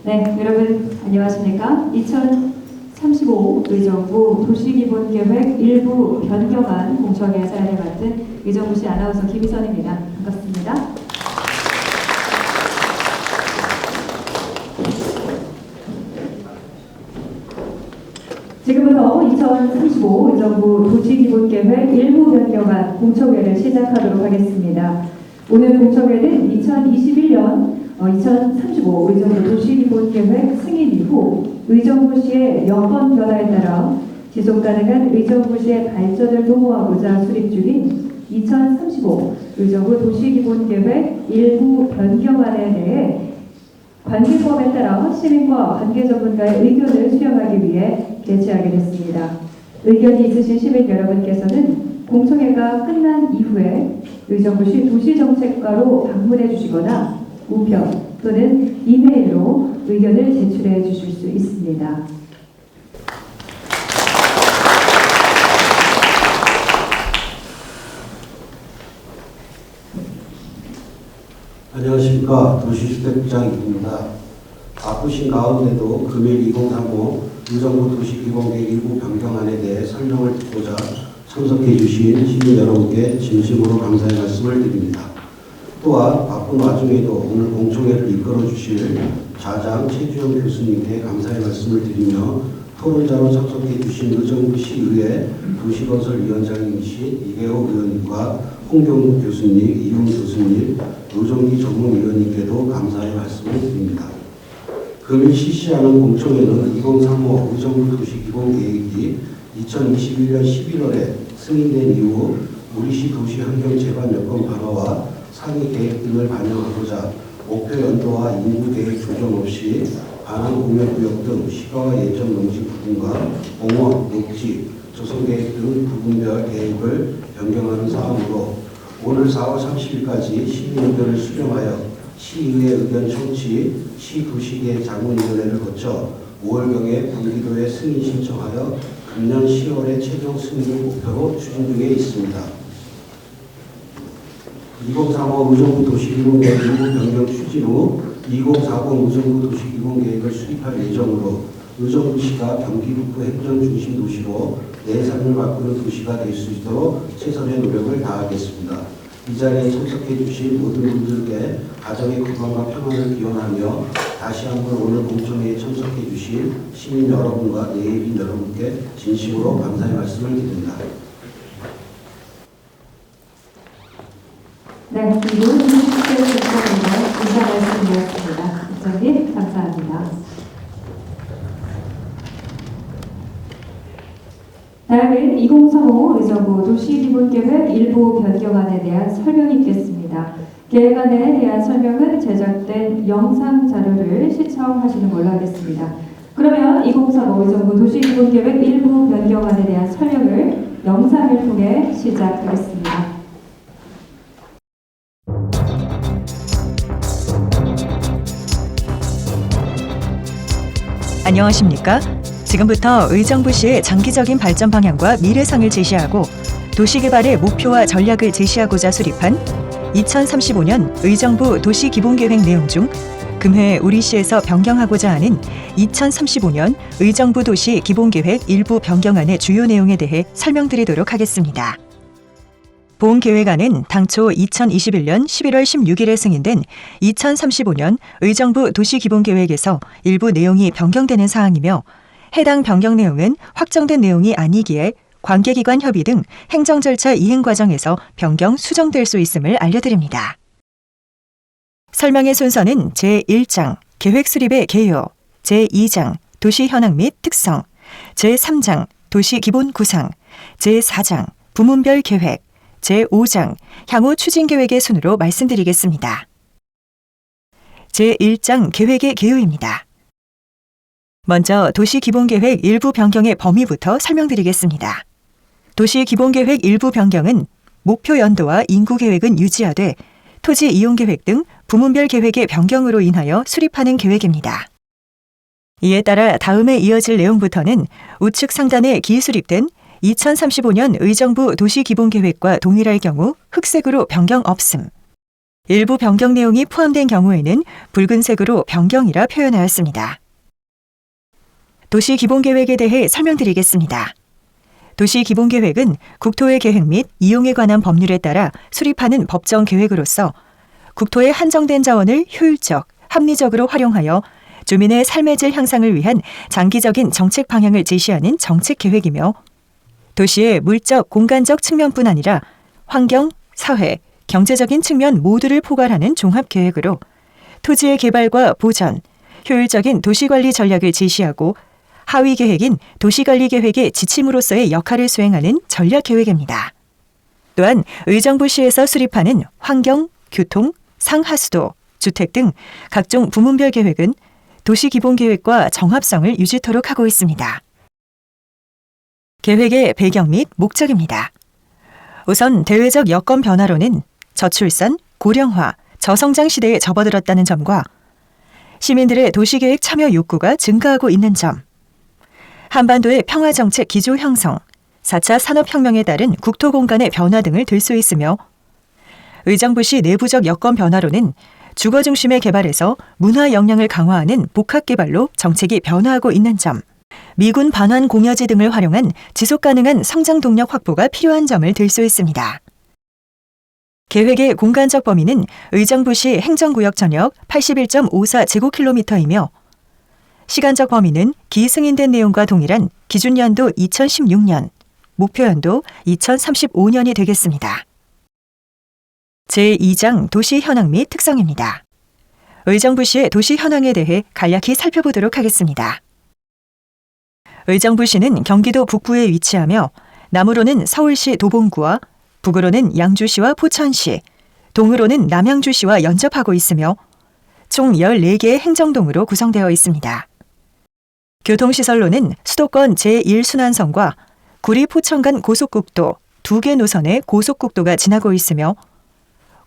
네, 여러분 안녕하십니까? 2035 의정부 도시기본계획 일부 변경안 공청회 사연을 맡은 의정부시 아나운서 김희선입니다. 반갑습니다. 지금부터 2035 의정부 도시기본계획 일부 변경안 공청회를 시작하도록 하겠습니다. 오늘 공청회는 2021년 2035 의정부 도시기본계획 승인 이후 의정부시의 여건 변화에 따라 지속가능한 의정부시의 발전을 도모하고자 수립 중인 2035 의정부 도시기본계획 일부 변경안에 대해 관계법에 따라 시민과 관계 전문가의 의견을 수렴하기 위해 개최하게 됐습니다. 의견이 있으신 시민 여러분께서는 공청회가 끝난 이후에 의정부시 도시정책과로 방문해 주시거나 우편 또는 이메일로 의견을 제출해 주실 수 있습니다. 안녕하십니까. 도시주택국장 이부입니다. 바쁘신 가운데도 금일 2035 의정부 도시기본계획 일부 변경안에 대해 설명을 듣고자 참석해 주신 시민 여러분께 진심으로 감사의 말씀을 드립니다. 또한 바쁜 와중에도 오늘 공청회를 이끌어 주실 좌장 최주영 교수님께 감사의 말씀을 드리며 토론자로 참석해 주신 의정부시의회 도시건설위원장님이신 이계호 의원님과 홍경욱 교수님, 이용 교수님, 노정기 전문위원님께도 감사의 말씀을 드립니다. 금일 실시하는 공청회는 2035 의정부 도시기본계획이 2021년 11월에 승인된 이후 우리시 도시환경재반 여건 방어와 상위 계획 등을 반영하고자 목표 연도와 인구 계획 조정 없이 반환 공유구역 등 시가와 예정 농지 부분과 공원, 녹지, 조성계획 등 부분별 계획을 변경하는 사항으로 오늘 4월 30일까지 시민 의견을 수렴하여 시의회 의견 청취, 시도시계획 자문위원회를 거쳐 5월경에 경기도에 승인 신청하여 금년 10월에 최종 승인을 목표로 추진 중에 있습니다. 2035 의정부 도시기본계획 일부 변경 추진 후 2040 의정부 도시기본계획을 수립할 예정으로 의정부시가 경기북부 행정중심 도시로 내 삶을 바꾸는 도시가 될 수 있도록 최선의 노력을 다하겠습니다. 이 자리에 참석해 주신 모든 분들께 가정의 건강과 평안을 기원하며 다시 한번 오늘 공청회에 참석해 주신 시민 여러분과 내빈 여러분께 진심으로 감사의 말씀을 드립니다. 네, 그리고 도시주택국장님의 인사 말씀이었습니다. 국장님 감사합니다. 다음은 2035 의정부 도시기본계획 일부 변경안에 대한 설명이 있겠습니다. 계획안에 대한 설명은 제작된 영상 자료를 시청하시는 걸로 하겠습니다. 그러면 2035 의정부 도시기본계획 일부 변경안에 대한 설명을 영상을 통해 시작하겠습니다. 안녕하십니까? 지금부터 의정부시의 장기적인 발전 방향과 미래상을 제시하고 도시개발의 목표와 전략을 제시하고자 수립한 2035년 의정부 도시기본계획 내용 중 금해 우리시에서 변경하고자 하는 2035년 의정부 도시기본계획 일부 변경안의 주요 내용에 대해 설명드리도록 하겠습니다. 본 계획안은 당초 2021년 11월 16일에 승인된 2035년 의정부 도시기본계획에서 일부 내용이 변경되는 사항이며 해당 변경 내용은 확정된 내용이 아니기에 관계기관 협의 등 행정 절차 이행 과정에서 변경 수정될 수 있음을 알려드립니다. 설명의 순서는 제1장 계획 수립의 개요, 제2장 도시 현황 및 특성, 제3장 도시 기본 구상, 제4장 부문별 계획, 제5장 향후 추진 계획의 순으로 말씀드리겠습니다. 제1장 계획의 개요입니다. 먼저 도시기본계획 일부 변경의 범위부터 설명드리겠습니다. 도시기본계획 일부 변경은 목표 연도와 인구 계획은 유지하되 토지 이용 계획 등 부문별 계획의 변경으로 인하여 수립하는 계획입니다. 이에 따라 다음에 이어질 내용부터는 우측 상단에 기수립된 2035년 의정부 도시기본계획과 동일할 경우 흑색으로 변경 없음, 일부 변경 내용이 포함된 경우에는 붉은색으로 변경이라 표현하였습니다. 도시기본계획에 대해 설명드리겠습니다. 도시기본계획은 국토의 계획 및 이용에 관한 법률에 따라 수립하는 법정 계획으로서 국토의 한정된 자원을 효율적, 합리적으로 활용하여 주민의 삶의 질 향상을 위한 장기적인 정책 방향을 제시하는 정책 계획이며 도시의 물적, 공간적 측면뿐 아니라 환경, 사회, 경제적인 측면 모두를 포괄하는 종합계획으로 토지의 개발과 보전, 효율적인 도시관리 전략을 제시하고 하위 계획인 도시관리계획의 지침으로서의 역할을 수행하는 전략계획입니다. 또한 의정부시에서 수립하는 환경, 교통, 상하수도, 주택 등 각종 부문별 계획은 도시기본계획과 정합성을 유지토록 하고 있습니다. 계획의 배경 및 목적입니다. 우선 대외적 여건 변화로는 저출산, 고령화, 저성장 시대에 접어들었다는 점과 시민들의 도시계획 참여 욕구가 증가하고 있는 점, 한반도의 평화정책 기조 형성, 4차 산업혁명에 따른 국토공간의 변화 등을 들 수 있으며 의정부시 내부적 여건 변화로는 주거 중심의 개발에서 문화 역량을 강화하는 복합개발로 정책이 변화하고 있는 점, 미군 반환 공여지 등을 활용한 지속가능한 성장 동력 확보가 필요한 점을 들 수 있습니다. 계획의 공간적 범위는 의정부시 행정구역 전역 81.54제곱킬로미터이며 시간적 범위는 기승인된 내용과 동일한 기준연도 2016년, 목표연도 2035년이 되겠습니다. 제2장 도시 현황 및 특성입니다. 의정부시의 도시 현황에 대해 간략히 살펴보도록 하겠습니다. 의정부시는 경기도 북부에 위치하며 남으로는 서울시 도봉구와 북으로는 양주시와 포천시, 동으로는 남양주시와 연접하고 있으며 총 14개의 행정동으로 구성되어 있습니다. 교통시설로는 수도권 제1순환선과 구리 포천 간 고속국도 2개 노선의 고속국도가 지나고 있으며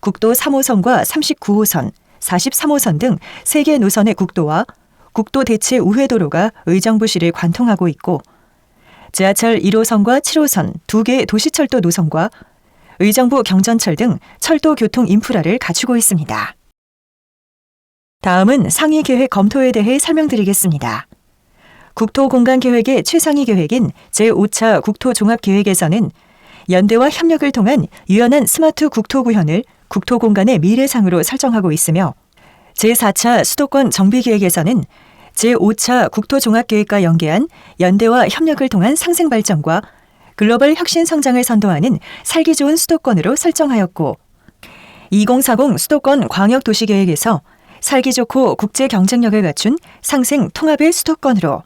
국도 3호선과 39호선, 43호선 등 3개 노선의 국도와 국도 대체 우회도로가 의정부시를 관통하고 있고 지하철 1호선과 7호선 2개의 도시철도 노선과 의정부 경전철 등 철도 교통 인프라를 갖추고 있습니다. 다음은 상위 계획 검토에 대해 설명드리겠습니다. 국토공간계획의 최상위 계획인 제5차 국토종합계획에서는 연대와 협력을 통한 유연한 스마트 국토구현을 국토공간의 미래상으로 설정하고 있으며 제4차 수도권 정비계획에서는 제5차 국토종합계획과 연계한 연대와 협력을 통한 상생발전과 글로벌 혁신 성장을 선도하는 살기 좋은 수도권으로 설정하였고 2040 수도권 광역도시계획에서 살기 좋고 국제 경쟁력을 갖춘 상생 통합의 수도권으로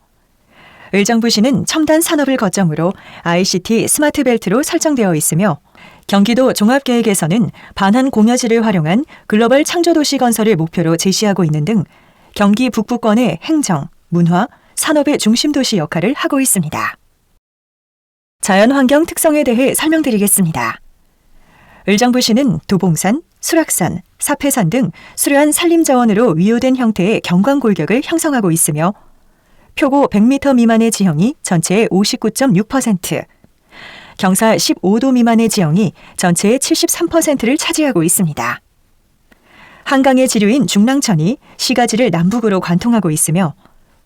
의정부시는 첨단 산업을 거점으로 ICT 스마트벨트로 설정되어 있으며 경기도 종합계획에서는 반환 공여지를 활용한 글로벌 창조도시 건설을 목표로 제시하고 있는 등 경기 북부권의 행정, 문화, 산업의 중심도시 역할을 하고 있습니다. 자연환경 특성에 대해 설명드리겠습니다. 의정부시는 도봉산, 수락산, 사패산 등 수려한 산림자원으로 위호된 형태의 경관골격을 형성하고 있으며 표고 100m 미만의 지형이 전체의 59.6%, 경사 15도 미만의 지형이 전체의 73%를 차지하고 있습니다. 한강의 지류인 중랑천이 시가지를 남북으로 관통하고 있으며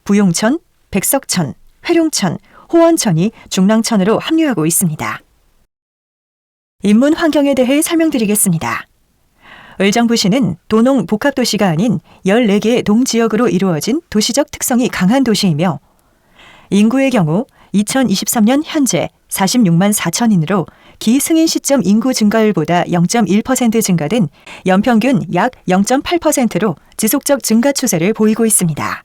부용천, 백석천, 회룡천, 호원천이 중랑천으로 합류하고 있습니다. 인문 환경에 대해 설명드리겠습니다. 의정부시는 도농 복합도시가 아닌 14개의 동지역으로 이루어진 도시적 특성이 강한 도시이며 인구의 경우 2023년 현재 46만 4천인으로 기승인 시점 인구 증가율보다 0.1% 증가된 연평균 약 0.8%로 지속적 증가 추세를 보이고 있습니다.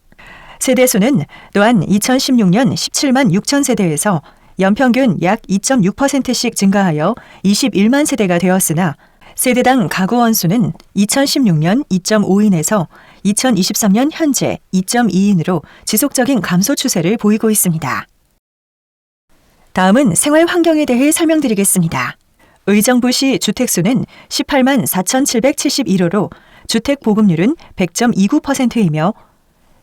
세대수는 또한 2016년 17만 6천 세대에서 연평균 약 2.6%씩 증가하여 21만 세대가 되었으나 세대당 가구 원수는 2016년 2.5인에서 2023년 현재 2.2인으로 지속적인 감소 추세를 보이고 있습니다. 다음은 생활 환경에 대해 설명드리겠습니다. 의정부시 주택수는 18만 4,771호로 주택 보급률은 100.29%이며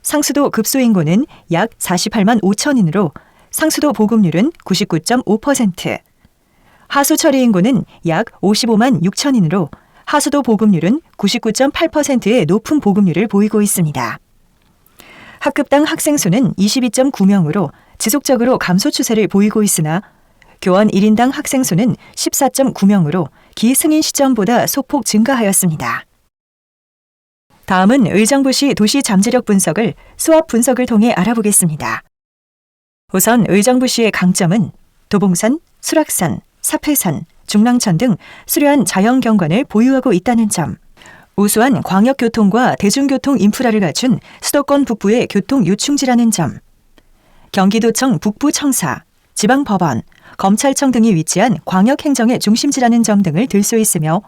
상수도 급수 인구는 약 48만 5천인으로 상수도 보급률은 99.5%, 하수 처리 인구는 약 55만 6천인으로 하수도 보급률은 99.8%의 높은 보급률을 보이고 있습니다. 학급당 학생 수는 22.9명으로 지속적으로 감소 추세를 보이고 있으나 교원 1인당 학생 수는 14.9명으로 기승인 시점보다 소폭 증가하였습니다. 다음은 의정부시 도시 잠재력 분석을 수압 분석을 통해 알아보겠습니다. 우선 의정부시의 강점은 도봉산, 수락산, 사패산, 중랑천 등 수려한 자연경관을 보유하고 있다는 점, 우수한 광역교통과 대중교통 인프라를 갖춘 수도권 북부의 교통 요충지라는 점, 경기도청 북부청사, 지방법원, 검찰청 등이 위치한 광역행정의 중심지라는 점 등을 들 수 있으며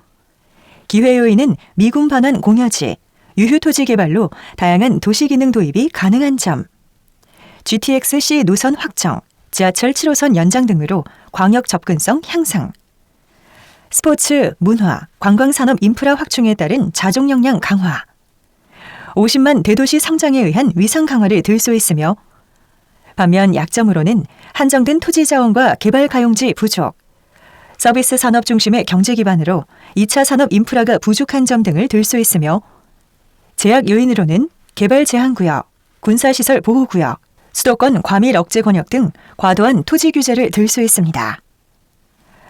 기회 요인은 미군 반환 공여지, 유휴토지 개발로 다양한 도시기능 도입이 가능한 점, GTX-C 노선 확정, 지하철 7호선 연장 등으로 광역 접근성 향상, 스포츠, 문화, 관광산업 인프라 확충에 따른 자족 역량 강화, 50만 대도시 성장에 의한 위상 강화를 들 수 있으며 반면 약점으로는 한정된 토지 자원과 개발 가용지 부족, 서비스 산업 중심의 경제 기반으로 2차 산업 인프라가 부족한 점 등을 들 수 있으며 제약 요인으로는 개발 제한구역, 군사시설 보호구역, 수도권 과밀 억제 권역 등 과도한 토지 규제를 들 수 있습니다.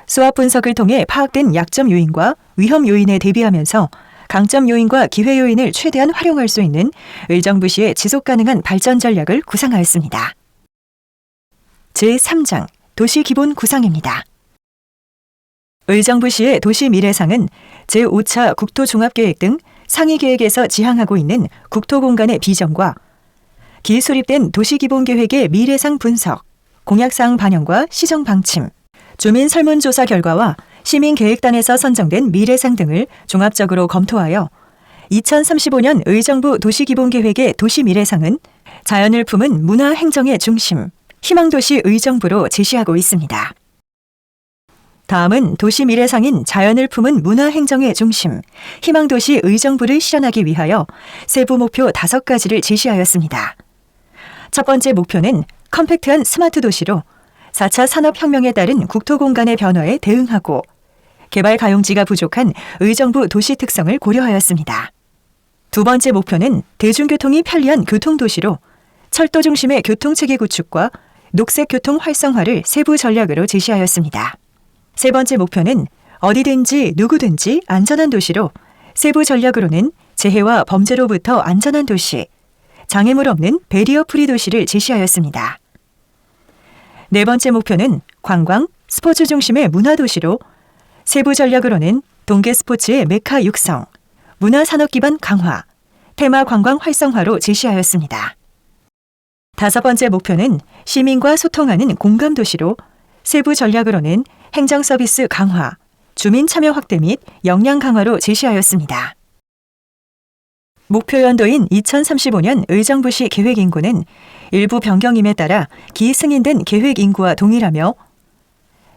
수압 분석을 통해 파악된 약점 요인과 위험 요인에 대비하면서 강점 요인과 기회 요인을 최대한 활용할 수 있는 의정부시의 지속 가능한 발전 전략을 구상하였습니다. 제3장 도시 기본 구상입니다. 의정부시의 도시 미래상은 제5차 국토종합계획 등 상위계획에서 지향하고 있는 국토공간의 비전과 기수립된 도시기본계획의 미래상 분석, 공약사항 반영과 시정 방침, 주민 설문조사 결과와 시민계획단에서 선정된 미래상 등을 종합적으로 검토하여 2035년 의정부 도시기본계획의 도시미래상은 자연을 품은 문화행정의 중심, 희망도시 의정부로 제시하고 있습니다. 다음은 도시미래상인 자연을 품은 문화행정의 중심, 희망도시 의정부를 실현하기 위하여 세부 목표 5가지를 제시하였습니다. 첫 번째 목표는 컴팩트한 스마트 도시로 4차 산업혁명에 따른 국토공간의 변화에 대응하고 개발 가용지가 부족한 의정부 도시 특성을 고려하였습니다. 두 번째 목표는 대중교통이 편리한 교통도시로 철도 중심의 교통체계 구축과 녹색교통 활성화를 세부 전략으로 제시하였습니다. 세 번째 목표는 어디든지 누구든지 안전한 도시로 세부 전략으로는 재해와 범죄로부터 안전한 도시, 장애물 없는 배리어 프리 도시를 제시하였습니다. 네 번째 목표는 관광, 스포츠 중심의 문화도시로 세부 전략으로는 동계 스포츠의 메카 육성, 문화산업 기반 강화, 테마 관광 활성화로 제시하였습니다. 다섯 번째 목표는 시민과 소통하는 공감도시로 세부 전략으로는 행정 서비스 강화, 주민 참여 확대 및 역량 강화로 제시하였습니다. 목표 연도인 2035년 의정부시 계획 인구는 일부 변경임에 따라 기승인된 계획 인구와 동일하며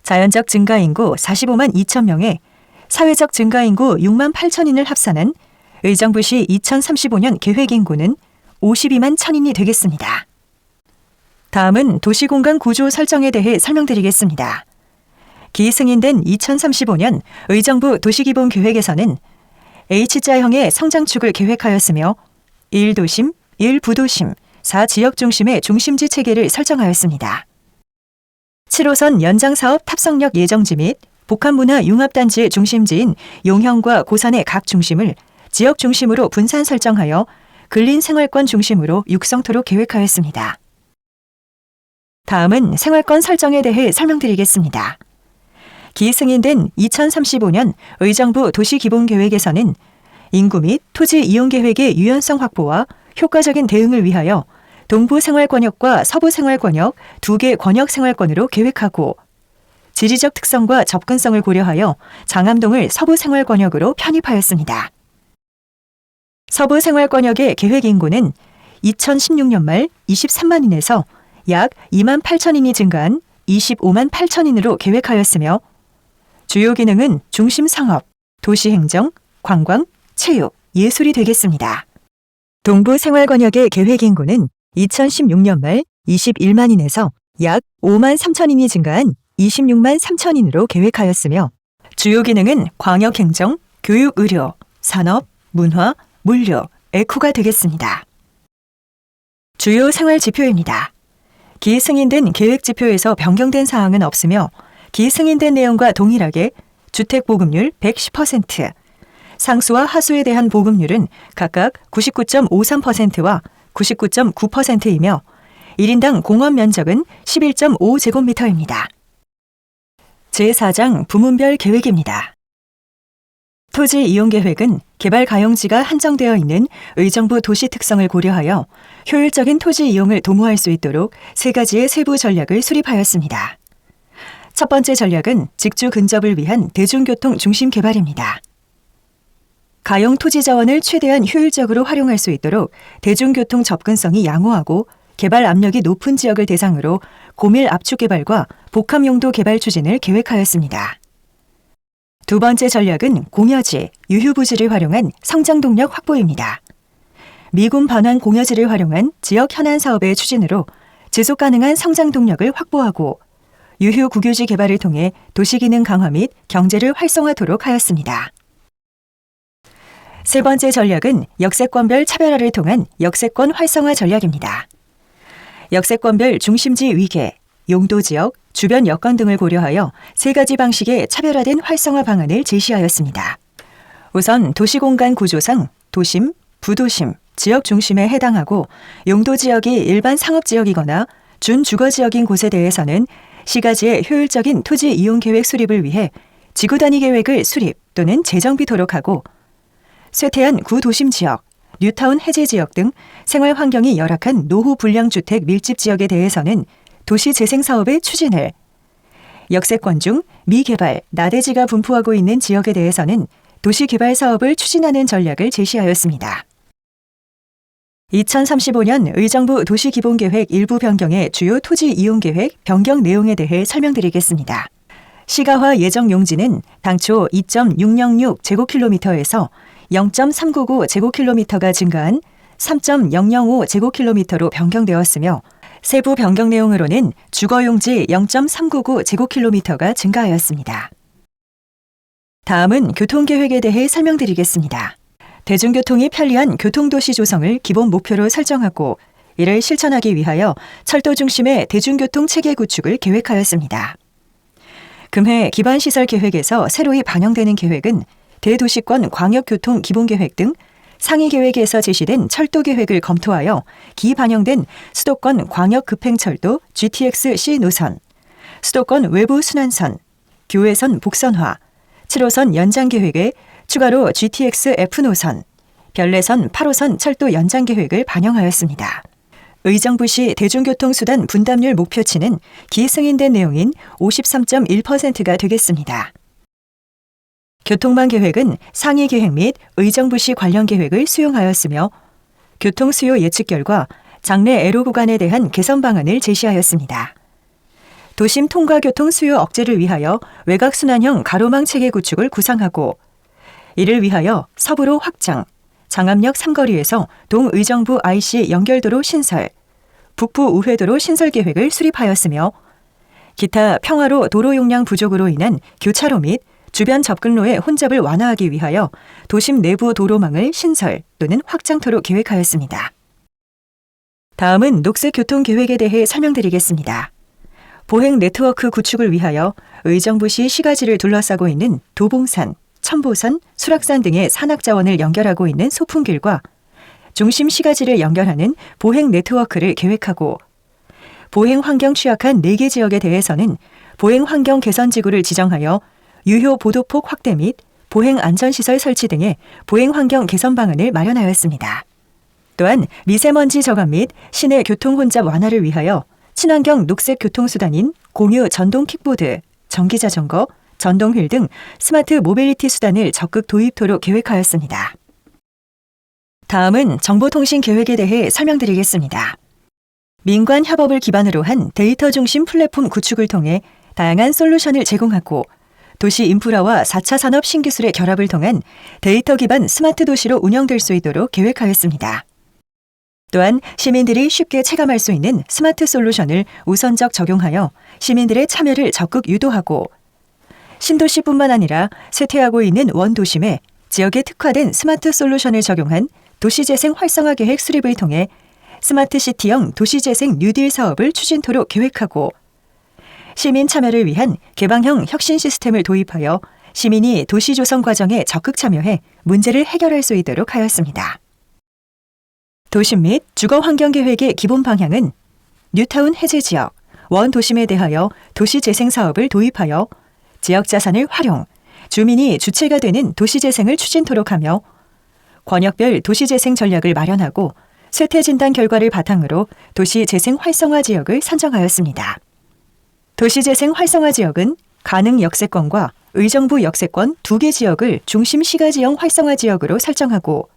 자연적 증가 인구 45만 2천 명에 사회적 증가 인구 6만 8천인을 합산한 의정부시 2035년 계획 인구는 52만 1천인이 되겠습니다. 다음은 도시공간 구조 설정에 대해 설명드리겠습니다. 기승인된 2035년 의정부 도시기본계획에서는 H자형의 성장축을 계획하였으며 1도심, 1부도심, 4지역 중심의 중심지 체계를 설정하였습니다. 7호선 연장사업 탑성역 예정지 및 복합문화 융합단지의 중심지인 용현과 고산의 각 중심을 지역 중심으로 분산 설정하여 근린생활권 중심으로 육성토록 계획하였습니다. 다음은 생활권 설정에 대해 설명드리겠습니다. 기승인된 2035년 의정부 도시기본계획에서는 인구 및 토지 이용계획의 유연성 확보와 효과적인 대응을 위하여 동부생활권역과 서부생활권역 2개 권역생활권으로 계획하고 지리적 특성과 접근성을 고려하여 장암동을 서부생활권역으로 편입하였습니다. 서부생활권역의 계획 인구는 2016년 말 23만인에서 약 2만 8천인이 증가한 25만 8천인으로 계획하였으며 주요 기능은 중심 상업, 도시행정, 관광, 체육, 예술이 되겠습니다. 동부생활권역의 계획 인구는 2016년 말 21만인에서 약 5만 3천인이 증가한 26만 3천인으로 계획하였으며 주요 기능은 광역행정, 교육, 의료, 산업, 문화, 물류, 에코가 되겠습니다. 주요 생활 지표입니다. 기승인된 계획 지표에서 변경된 사항은 없으며 기승인된 내용과 동일하게 주택 보급률 110%, 상수와 하수에 대한 보급률은 각각 99.53%와 99.9%이며 1인당 공원 면적은 11.5제곱미터입니다. 제4장 부문별 계획입니다. 토지 이용 계획은 개발 가용지가 한정되어 있는 의정부 도시 특성을 고려하여 효율적인 토지 이용을 도모할 수 있도록 3가지의 세부 전략을 수립하였습니다. 첫 번째 전략은 직주 근접을 위한 대중교통 중심 개발입니다. 가용 토지 자원을 최대한 효율적으로 활용할 수 있도록 대중교통 접근성이 양호하고 개발 압력이 높은 지역을 대상으로 고밀 압축 개발과 복합 용도 개발 추진을 계획하였습니다. 두 번째 전략은 공여지, 유휴부지를 활용한 성장 동력 확보입니다. 미군 반환 공여지를 활용한 지역 현안 사업의 추진으로 지속 가능한 성장 동력을 확보하고 유휴 국유지 개발을 통해 도시 기능 강화 및 경제를 활성화하도록 하였습니다. 세 번째 전략은 역세권별 차별화를 통한 역세권 활성화 전략입니다. 역세권별 중심지 위계, 용도지역, 주변 여건 등을 고려하여 3가지 방식의 차별화된 활성화 방안을 제시하였습니다. 우선 도시공간 구조상 도심, 부도심, 지역 중심에 해당하고 용도지역이 일반 상업지역이거나 준주거지역인 곳에 대해서는 시가지의 효율적인 토지 이용 계획 수립을 위해 지구단위 계획을 수립 또는 재정비토록 하고 쇠퇴한 구도심 지역, 뉴타운 해제 지역 등 생활 환경이 열악한 노후 불량주택 밀집 지역에 대해서는 도시 재생 사업의 추진을, 역세권 중 미개발, 나대지가 분포하고 있는 지역에 대해서는 도시 개발 사업을 추진하는 전략을 제시하였습니다. 2035년 의정부 도시기본계획 일부 변경의 주요 토지 이용 계획 변경 내용에 대해 설명드리겠습니다. 시가화 예정 용지는 당초 2.606제곱킬로미터에서 0.399제곱킬로미터가 증가한 3.005제곱킬로미터로 변경되었으며 세부 변경 내용으로는 주거용지 0.399제곱킬로미터가 증가하였습니다. 다음은 교통계획에 대해 설명드리겠습니다. 대중교통이 편리한 교통도시 조성을 기본 목표로 설정하고 이를 실천하기 위하여 철도 중심의 대중교통 체계 구축을 계획하였습니다. 금해 기반시설 계획에서 새로이 반영되는 계획은 대도시권 광역교통 기본계획 등 상위 계획에서 제시된 철도 계획을 검토하여 기반영된 수도권 광역급행철도 GTX-C 노선, 수도권 외부 순환선, 교외선 복선화, 7호선 연장 계획에 추가로 GTX-F 노선, 별내선 8호선 철도 연장 계획을 반영하였습니다. 의정부시 대중교통수단 분담률 목표치는 기승인된 내용인 53.1%가 되겠습니다. 교통망 계획은 상위 계획 및 의정부시 관련 계획을 수용하였으며 교통수요 예측 결과 장래 애로 구간에 대한 개선 방안을 제시하였습니다. 도심 통과교통 수요 억제를 위하여 외곽순환형 가로망 체계 구축을 구상하고 이를 위하여 서부로 확장, 장암역 3거리에서 동의정부 IC 연결도로 신설, 북부 우회도로 신설 계획을 수립하였으며 기타 평화로 도로 용량 부족으로 인한 교차로 및 주변 접근로의 혼잡을 완화하기 위하여 도심 내부 도로망을 신설 또는 확장토록 계획하였습니다. 다음은 녹색교통계획에 대해 설명드리겠습니다. 보행 네트워크 구축을 위하여 의정부시 시가지를 둘러싸고 있는 도봉산, 천보산, 수락산 등의 산악자원을 연결하고 있는 소풍길과 중심 시가지를 연결하는 보행 네트워크를 계획하고 보행 환경 취약한 4개 지역에 대해서는 보행 환경 개선 지구를 지정하여 유효 보도폭 확대 및 보행 안전시설 설치 등의 보행 환경 개선 방안을 마련하였습니다. 또한 미세먼지 저감 및 시내 교통 혼잡 완화를 위하여 친환경 녹색 교통수단인 공유 전동 킥보드, 전기자전거, 전동휠 등 스마트 모빌리티 수단을 적극 도입토록 계획하였습니다. 다음은 정보통신 계획에 대해 설명드리겠습니다. 민관 협업을 기반으로 한 데이터 중심 플랫폼 구축을 통해 다양한 솔루션을 제공하고 도시 인프라와 4차 산업 신기술의 결합을 통한 데이터 기반 스마트 도시로 운영될 수 있도록 계획하였습니다. 또한 시민들이 쉽게 체감할 수 있는 스마트 솔루션을 우선적 적용하여 시민들의 참여를 적극 유도하고 신도시뿐만 아니라 쇠퇴하고 있는 원도심에 지역에 특화된 스마트 솔루션을 적용한 도시재생 활성화 계획 수립을 통해 스마트시티형 도시재생 뉴딜 사업을 추진토록 계획하고 시민 참여를 위한 개방형 혁신 시스템을 도입하여 시민이 도시 조성 과정에 적극 참여해 문제를 해결할 수 있도록 하였습니다. 도심 및 주거 환경 계획의 기본 방향은 뉴타운 해제 지역, 원도심에 대하여 도시 재생 사업을 도입하여 지역 자산을 활용, 주민이 주체가 되는 도시 재생을 추진토록 하며 권역별 도시 재생 전략을 마련하고 쇠퇴 진단 결과를 바탕으로 도시 재생 활성화 지역을 선정하였습니다. 도시 재생 활성화 지역은 가능 역세권과 의정부 역세권 2개 지역을 중심 시가지형 활성화 지역으로 설정하고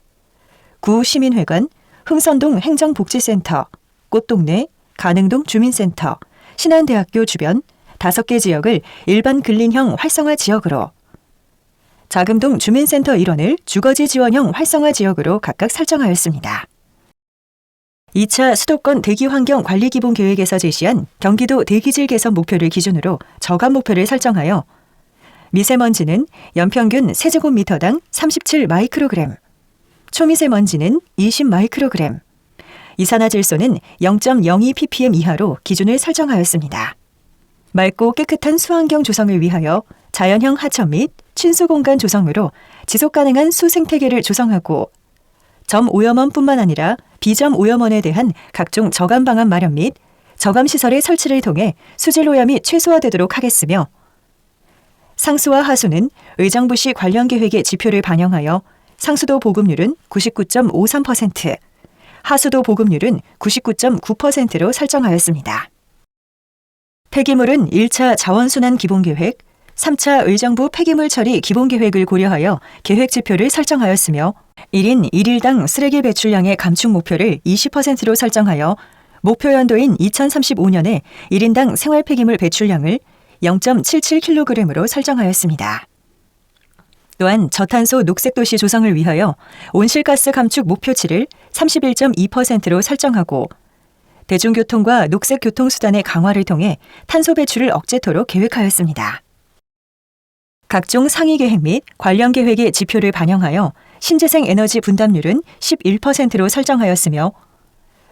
구 시민회관, 흥선동 행정복지센터, 꽃동네, 가능동 주민센터, 신안대학교 주변 5개 지역을 일반 근린형 활성화 지역으로 자금동 주민센터 일원을 주거지 지원형 활성화 지역으로 각각 설정하였습니다. 2차 수도권 대기환경 관리 기본 계획에서 제시한 경기도 대기질 개선 목표를 기준으로 저감 목표를 설정하여 미세먼지는 연평균 세제곱미터당 37 마이크로그램, 초미세먼지는 20 마이크로그램, 이산화질소는 0.02 ppm 이하로 기준을 설정하였습니다. 맑고 깨끗한 수환경 조성을 위하여 자연형 하천 및 친수 공간 조성으로 지속 가능한 수 생태계를 조성하고 점 오염원뿐만 아니라 비점 오염원에 대한 각종 저감 방안 마련 및 저감 시설의 설치를 통해 수질 오염이 최소화되도록 하겠으며 상수와 하수는 의정부시 관련 계획의 지표를 반영하여 상수도 보급률은 99.53%, 하수도 보급률은 99.9%로 설정하였습니다. 폐기물은 1차 자원순환 기본계획, 3차 의정부 폐기물 처리 기본계획을 고려하여 계획 지표를 설정하였으며 1인 1일당 쓰레기 배출량의 감축 목표를 20%로 설정하여 목표 연도인 2035년에 1인당 생활 폐기물 배출량을 0.77kg으로 설정하였습니다. 또한 저탄소 녹색도시 조성을 위하여 온실가스 감축 목표치를 31.2%로 설정하고 대중교통과 녹색교통수단의 강화를 통해 탄소 배출을 억제토록 계획하였습니다. 각종 상위 계획 및 관련 계획의 지표를 반영하여 신재생 에너지 분담률은 11%로 설정하였으며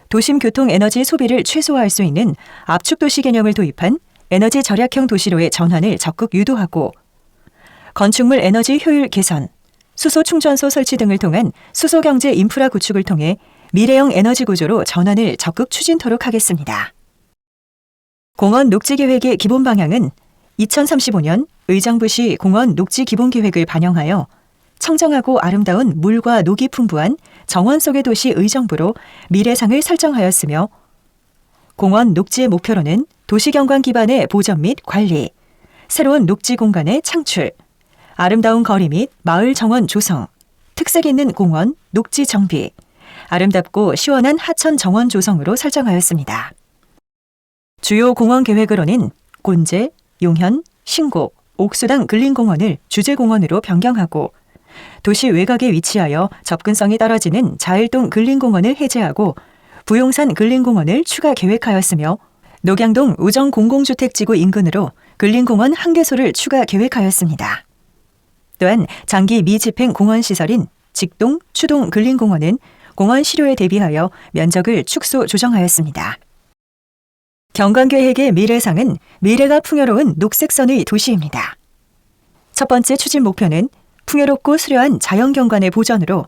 도심 교통 에너지 소비를 최소화할 수 있는 압축도시 개념을 도입한 에너지 절약형 도시로의 전환을 적극 유도하고 건축물 에너지 효율 개선, 수소 충전소 설치 등을 통한 수소 경제 인프라 구축을 통해 미래형 에너지 구조로 전환을 적극 추진토록 하겠습니다. 공원 녹지 계획의 기본 방향은 2035년 의정부시 공원 녹지 기본 계획을 반영하여 청정하고 아름다운 물과 녹이 풍부한 정원 속의 도시 의정부로 미래상을 설정하였으며 공원 녹지의 목표로는 도시경관 기반의 보전 및 관리, 새로운 녹지 공간의 창출, 아름다운 거리 및 마을 정원 조성, 특색 있는 공원, 녹지 정비, 아름답고 시원한 하천 정원 조성으로 설정하였습니다. 주요 공원 계획으로는 곤제, 용현, 신곡, 옥수당 근린공원을 주제공원으로 변경하고 도시 외곽에 위치하여 접근성이 떨어지는 자일동 근린공원을 해제하고 부용산 근린공원을 추가 계획하였으며 녹양동 우정 공공주택지구 인근으로 근린공원 1개소를 추가 계획하였습니다. 또한 장기 미집행 공원시설인 직동, 추동 근린공원은 공원 실효에 대비하여 면적을 축소 조정하였습니다. 경관계획의 미래상은 미래가 풍요로운 녹색선의 도시입니다. 첫 번째 추진 목표는 풍요롭고 수려한 자연경관의 보전으로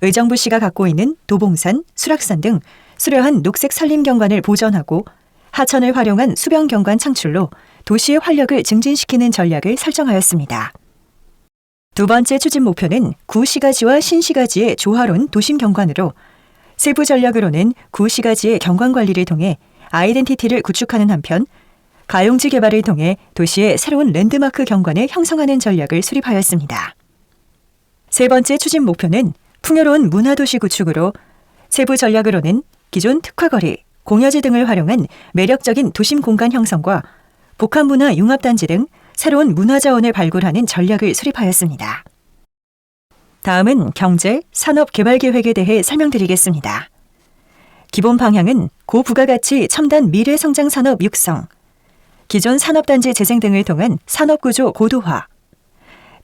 의정부시가 갖고 있는 도봉산, 수락산 등 수려한 녹색 산림경관을 보전하고 하천을 활용한 수변경관 창출로 도시의 활력을 증진시키는 전략을 설정하였습니다. 두 번째 추진 목표는 구시가지와 신시가지의 조화로운 도심 경관으로 세부 전략으로는 구시가지의 경관 관리를 통해 아이덴티티를 구축하는 한편 가용지 개발을 통해 도시의 새로운 랜드마크 경관을 형성하는 전략을 수립하였습니다. 세 번째 추진 목표는 풍요로운 문화도시 구축으로 세부 전략으로는 기존 특화거리, 공여지 등을 활용한 매력적인 도심 공간 형성과 복합문화 융합단지 등 새로운 문화자원을 발굴하는 전략을 수립하였습니다. 다음은 경제, 산업 개발 계획에 대해 설명드리겠습니다. 기본 방향은 고부가가치 첨단 미래성장 산업 육성, 기존 산업단지 재생 등을 통한 산업구조 고도화,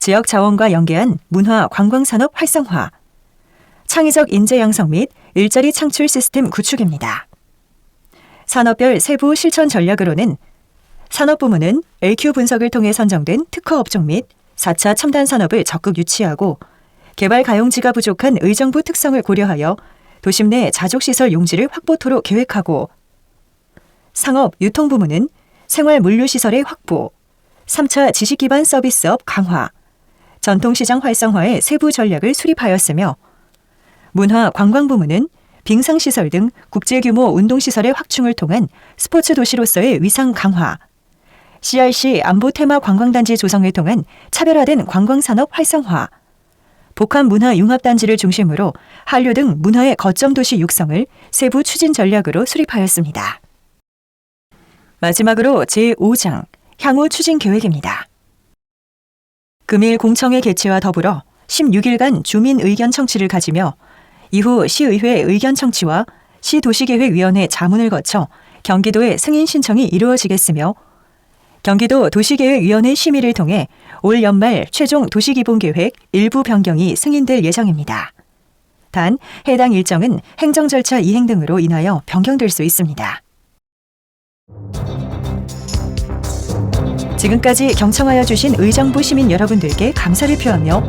지역 자원과 연계한 문화 관광산업 활성화, 창의적 인재 양성 및 일자리 창출 시스템 구축입니다. 산업별 세부 실천 전략으로는 산업부문은 LQ 분석을 통해 선정된 특화 업종 및 4차 첨단 산업을 적극 유치하고 개발 가용지가 부족한 의정부 특성을 고려하여 도심 내 자족시설 용지를 확보토록 계획하고, 상업 유통부문은 생활 물류시설의 확보, 3차 지식기반 서비스업 강화, 전통시장 활성화의 세부 전략을 수립하였으며, 문화 관광부문은 빙상시설 등 국제규모 운동시설의 확충을 통한 스포츠 도시로서의 위상 강화, CRC 안보 테마 관광단지 조성을 통한 차별화된 관광산업 활성화, 복합 문화 융합단지를 중심으로 한류 등 문화의 거점 도시 육성을 세부 추진 전략으로 수립하였습니다. 마지막으로 제5장 향후 추진 계획입니다. 금일 공청회 개최와 더불어 16일간 주민 의견 청취를 가지며 이후 시의회 의견 청취와 시도시계획위원회 자문을 거쳐 경기도의 승인 신청이 이루어지겠으며, 경기도 도시계획위원회 심의를 통해 올 연말 최종 도시기본계획 일부 변경이 승인될 예정입니다. 단 해당 일정은 행정 절차 이행 등으로 인하여 변경될 수 있습니다. 지금까지 경청하여 주신 의정부 시민 여러분들께 감사를 표하며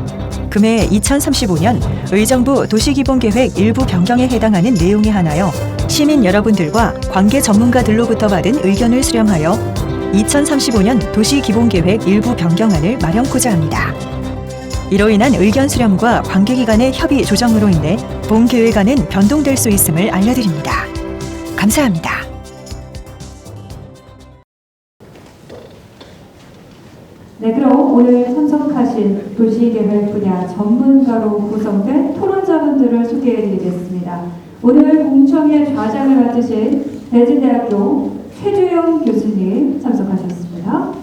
금해 2035년 의정부 도시기본계획 일부 변경에 해당하는 내용에 한하여 시민 여러분들과 관계 전문가들로부터 받은 의견을 수렴하여 2035년 도시기본계획 일부 변경안을 마련코자 합니다. 이로 인한 의견 수렴과 관계기관의 협의 조정으로 인해 본 계획안은 변동될 수 있음을 알려드립니다. 감사합니다. 네, 그럼 오늘 참석하신 도시계획 분야 전문가로 구성된 토론자분들을 소개해드리겠습니다. 오늘 공청회 좌장을 맡으신 대진대학교 최주영 교수님 참석하셨습니다.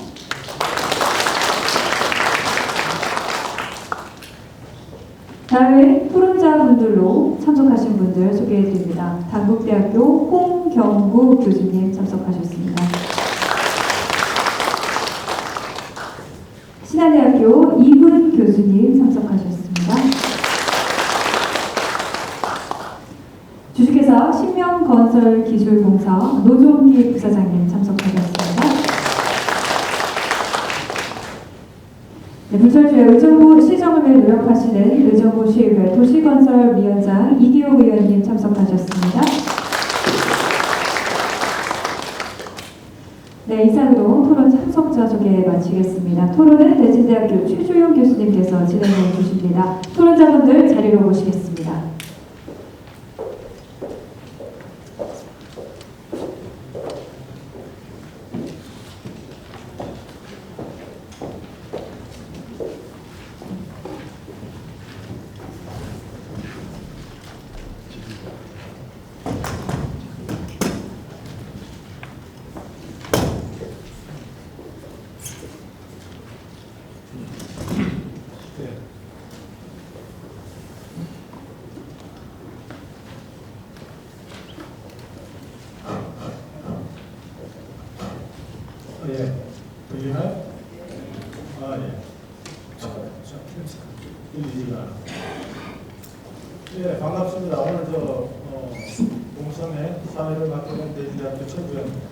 다음에 토론자분들로 참석하신 분들 소개해드립니다. 단국대학교 홍경구 교수님 참석하셨습니다. 신한대학교 이훈 교수님 참석하셨습니다. 주식회사 신명건설기술공사 노종기 부사장님 참석하셨습니다. 네, 불철주의 의정부 시정을 위해 노력하시는 의정부 시의회 도시건설위원장 이기호 의원님 참석하셨습니다. 네, 이상으로 토론 참석자 소개 마치겠습니다. 토론은 대진대학교 최주영 교수님께서 진행해 주십니다. 토론자분들 자리로 모시겠습니다. 예, 들리나요? 예. 예, 반갑습니다. 오늘 공청회 사회를 맡게 된 대진대학교 최주영입니다.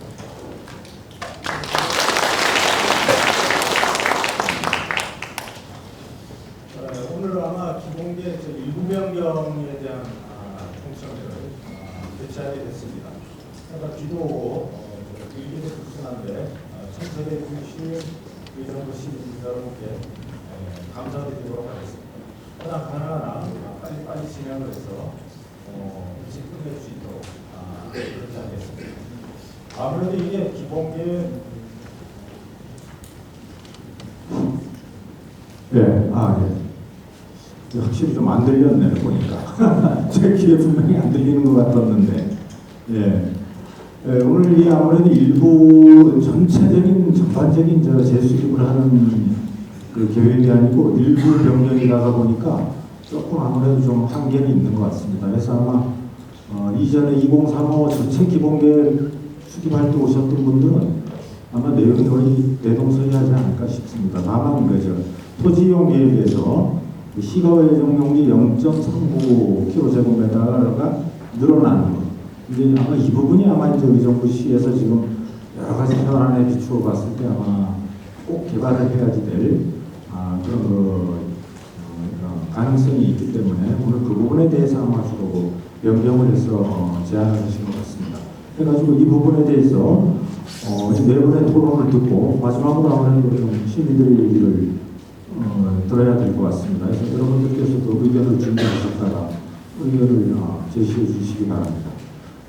오늘 아마 기본계 일부 변경에 대한 공청회를 개최하게 됐습니다. 그러니까 비도 오고 일기도 불순한데 청소해 주신 의정부 시민 여러분께 감사드리도록 하겠습니다. 워낙 하나하나 빨리 진행을 해서 일찍 끝낼 수 있도록 그렇게 하겠습니다. 아무래도 이게 기본계획 확실히 좀 안 들렸네요, 보니까. 제 귀에 분명히 안 들리는 것 같았는데. 오늘 이 아무래도 일부 전체적인 전반적인 재수립을 하는 그 계획이 아니고 일부 변경이라다 보니까 조금 아무래도 좀 한계는 있는 것 같습니다. 그래서 아마 이전에 2035 전체 기본계획 수립할 때 오셨던 분들은 아마 내용이 거의 대동소이하지 않을까 싶습니다. 다만 토지용 계획에서 시가와 예정용지 0.39km제곱미터가 늘어나는 것. 이제 아마 이 부분이 아마 이제 의정부시에서 지금 여러 가지 현안에 비추어 봤을 때 아마 꼭 개발을 해야지 될 그런 가능성이 있기 때문에 오늘 그 부분에 대해서 아마 주로 변경을 해서 제안을 하신 것 같습니다. 해가지고 이 부분에 대해서 네 분의 토론을 듣고 마지막으로 아무래도 좀 시민들의 얘기를 들어야 될 것 같습니다. 그래서 여러분들께서도 의견을 준비하셨다가 의견을 제시해 주시기 바랍니다.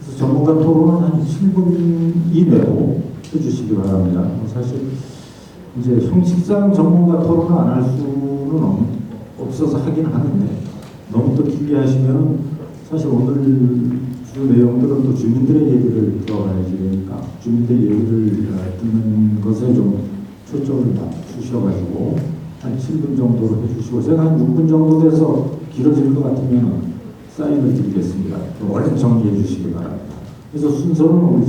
그래서 전문가 토론은 한 7분 이내로 해주시기 바랍니다. 사실 이제 형식상 전문가 토론을 안 할 수는 없어서 하긴 하는데 너무 또 길게 하시면 사실 오늘 주 내용들은 또 주민들의 얘기를 들어가야지 되니까 주민들 얘기를 듣는 것에 좀 초점을 맞추셔가지고 한 7분 정도로 해주시고 제가 한 6분 정도 돼서 길어질 것 같으면 사인을 드리겠습니다. 얼른 정리해 주시기 바랍니다. 그래서 순서는 우리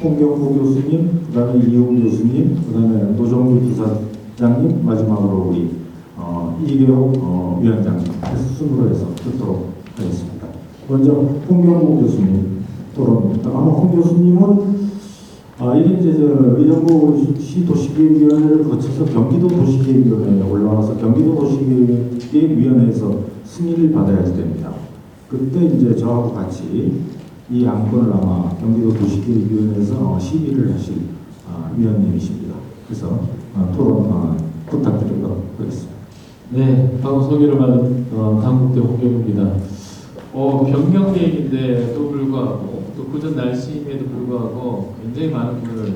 홍경구 교수님, 그 다음에 이용 교수님, 그 다음에 노정규 부사장님, 마지막으로 우리 이계호 위원장님 순으로 해서 듣도록 하겠습니다. 먼저 홍경구 교수님 토론입니다. 아마 홍 교수님은 이게 이제 의정부시 도시계획위원회를 거쳐서 경기도 도시계획위원회에 올라와서 경기도 도시계획위원회에서 승인을 받아야지 됩니다. 그때 이제 저하고 같이 이 안건을 아마 경기도 도시계획위원회에서 시비를 하실 위원님이십니다. 그래서 토론 부탁드리도록 하겠습니다. 네, 방금 소개를 받은 당국대 홍경우입니다. 변경계획인데도 불구하고 또 그전 날씨임에도 불구하고 굉장히 많은 분을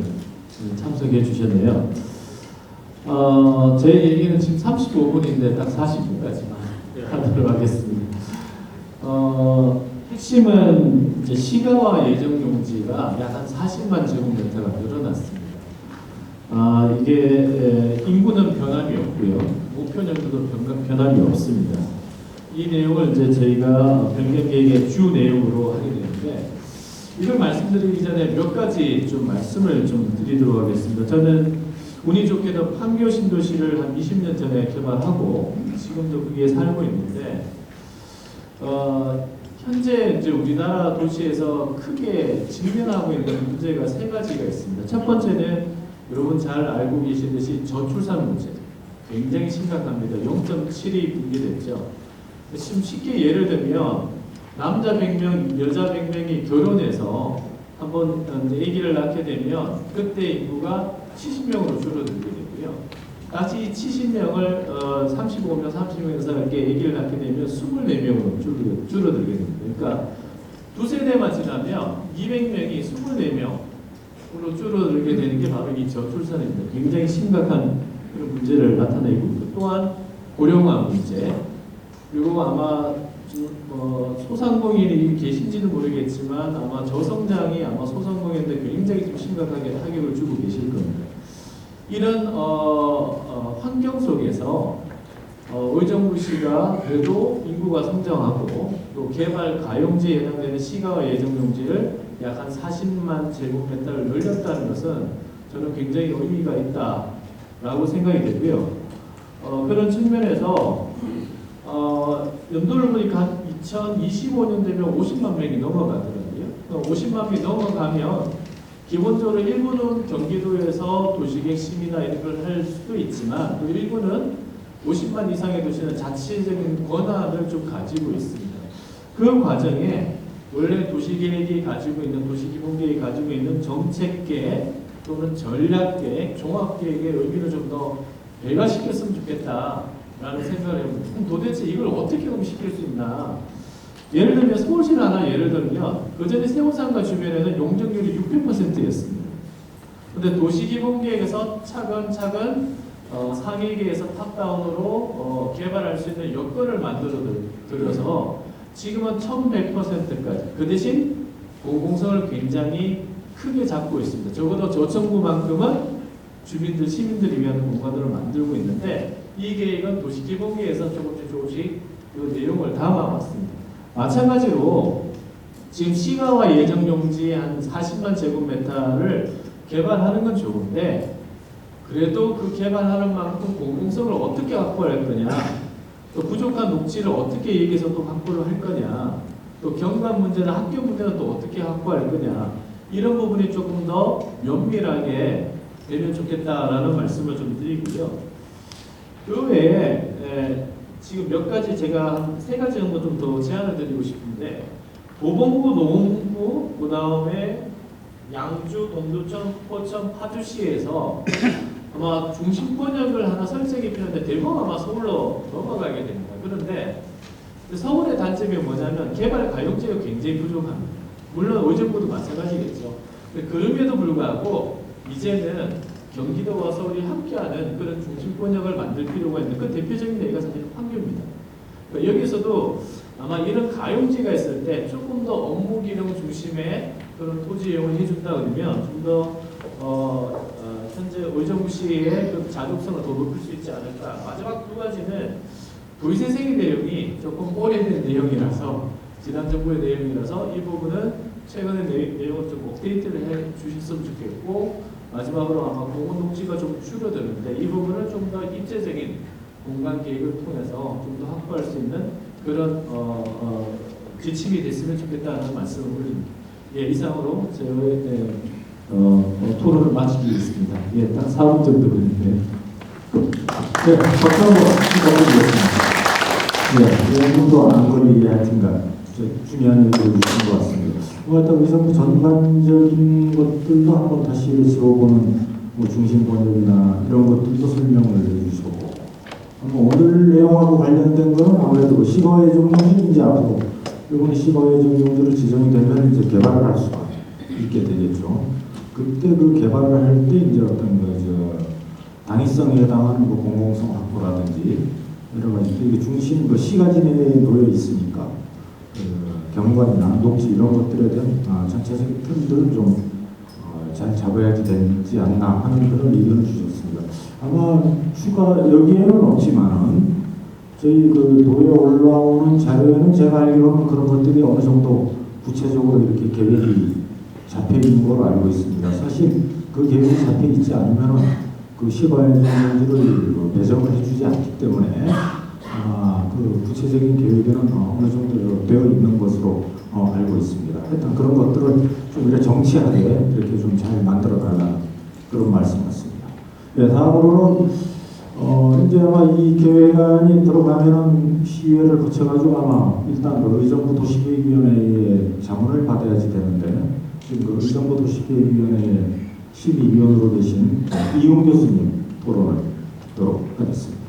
참석해 주셨네요. 제 얘기는 지금 35분인데 딱 40분까지만 하도록 하겠습니다. 핵심은 이제 시가와 예정용지가 약 한 40만 제곱미터가 늘어났습니다. 이게 인구는 변함이 없고요. 목표년도도 변함이 없습니다. 이 내용을 이제 저희가 변경계획의 주 내용으로 하게 되는데 이걸 말씀드리기 전에 몇 가지 좀 말씀을 좀 드리도록 하겠습니다. 저는 운이 좋게도 판교 신도시를 한 20년 전에 개발하고 지금도 거기에 살고 있는데 현재 이제 우리나라 도시에서 크게 직면하고 있는 문제가 세 가지가 있습니다. 첫 번째는 여러분 잘 알고 계시듯이 저출산 문제 굉장히 심각합니다. 0.7이 붕괴됐죠. 지금 쉽게 예를 들면 남자 100명, 여자 100명이 결혼해서 한번 아기를 낳게 되면 그때 인구가 70명으로 줄어들게 되고요. 다시 70명을 35명, 30명에서 이렇게 아기를 낳게 되면 24명으로 줄어들게 됩니다. 그러니까 두세 대만 지나면 200명이 24명으로 줄어들게 되는 게 바로 이 저출산입니다. 굉장히 심각한 그런 문제를 나타내고 있고 또한 고령화 문제 그리고 아마 소상공인이 계신지는 모르겠지만 아마 저성장이 아마 소상공인들 굉장히 좀 심각하게 타격을 주고 계실 겁니다. 이런 환경 속에서 의정부시가 그래도 인구가 성장하고 또 개발 가용지에 해당되는 시가와 예정용지를 약 한 40만 제곱미터를 늘렸다는 것은 저는 굉장히 의미가 있다라고 생각이 되고요. 그런 측면에서 연도를 보니까 한 2025년 되면 50만 명이 넘어가더라고요. 50만 명이 넘어가면 기본적으로 일부는 경기도에서 도시계획 심의나 이런 걸 할 수도 있지만 또 일부는 50만 이상의 도시는 자치적인 권한을 좀 가지고 있습니다. 그 과정에 원래 도시계획이 가지고 있는 도시기본계획이 가지고 있는 정책계획 또는 전략계획, 종합계획의 의미를 좀 더 배가시켰으면 좋겠다라는 생각을 해봅니다. 그럼 도대체 이걸 어떻게 시킬 수 있나? 예를 들면 서울시를 하나 예를 들면 그전에 세운상가 주변에는 용적률이 600%였습니다. 근데 도시기본계획에서 차근차근 상위계에서 탑다운으로 개발할 수 있는 여건을 만들어서 지금은 1100%까지 그 대신 공공성을 굉장히 크게 잡고 있습니다. 적어도 저청구만큼은 주민들, 시민들이 위한 공간들을 만들고 있는데 이 계획은 도시기본계획에서 조금씩 그 내용을 담아왔습니다. 마찬가지로 지금 시가와 예정용지 한 40만 제곱미터를 개발하는 건 좋은데 그래도 그 개발하는 만큼 공공성을 어떻게 확보할 거냐, 또 부족한 녹지를 어떻게 얘기해서 또 확보를 할 거냐, 또 경관 문제나 학교 문제는 또 어떻게 확보할 거냐, 이런 부분이 조금 더 면밀하게 되면 좋겠다라는 말씀을 좀 드리고요. 그 외에 지금 몇 가지 제가 한 3가지 정도 좀 더 제안을 드리고 싶은데, 도봉구, 노원구, 그 다음에 양주, 동두천, 포천, 파주시에서 아마 중심 권역을 하나 설정이 필요한데 대부분 아마 서울로 넘어가게 됩니다. 그런데 서울의 단점이 뭐냐면 개발 가용지가 굉장히 부족합니다. 물론 의정부도 마찬가지겠죠. 그럼에도 불구하고 이제는 경기도와 서울이 함께하는 그런 중심 권역을 만들 필요가 있는데 그 대표적인 예가 사실 판교입니다. 그러니까 여기서도 아마 이런 가용지가 있을 때 조금 더 업무 기능 중심의 그런 토지 이용을 해준다 그러면 좀 더 현재 의정부시의 그 자독성을 더 높일 수 있지 않을까. 마지막 2가지는 도시재생의 내용이 조금 오래된 내용이라서, 지난 정부의 내용이라서 이 부분은 최근의 내용을 좀 업데이트를 해 주셨으면 좋겠고, 마지막으로 아마 공원녹지가 좀 줄어드는데 이 부분을 좀 더 입체적인 공간 계획을 통해서 좀 더 확보할 수 있는 그런 지침이 됐으면 좋겠다는 말씀을 올립니다. 예, 이상으로 저의 토론을 마치겠습니다. 예, 딱 4분 정도 걸리는데. 네, 박수 한번 부탁드리겠습니다. 네, 1분도 안 걸리게 하여튼간 중요한 얘기를 주신 것 같습니다. 하여튼 의정부 전반적인 것들도 한번 다시 지어보는 뭐 중심 권역이나 이런 것들도 설명을 해주시고, 오늘 내용하고 관련된 거는 아무래도 시거의 종용이 이제 앞으로 이번에 시거의 종용들을 지정이 되면 이제 개발을 할 수가 있게 되겠죠. 그때 그 개발을 할 때 이제 어떤 당위성에 해당하는 뭐 공공성 확보라든지 여러 가지 이게 중심 그 시가지 내에 놓여 있으니까 경관이나 녹지 이런 것들에 대한 전체적인 틀들을 좀 잘 잡아야지 되지 않나 하는 그런 의견을 주셨습니다. 아마 추가 여기에는 없지만은 저희 그 도에 올라오는 자료에는 제가 알기로는 그런 것들이 어느 정도 구체적으로 이렇게 계획이 잡혀 있는 걸로 알고 있습니다. 사실 그 계획이 잡혀 있지 않으면은 그 시발용지를 배정을 해주지 않기 때문에 그 구체적인 계획에는 어느 정도 되어 있는 것으로 알고 있습니다. 하여튼 그런 것들을 좀 이렇게 정치하게 이렇게 좀 잘 만들어 달라는 그런 말씀 같습니다. 네, 다음으로는 이제 아마 이 계획안이 들어가면은 시의회를 거쳐가지고 아마 일단 그 의정부 도시계획위원회의 자문을 받아야지 되는데, 지금 그 의정부 도시계획위원회의 심의위원으로 계신 이용 교수님 토론을 듣도록 하겠습니다.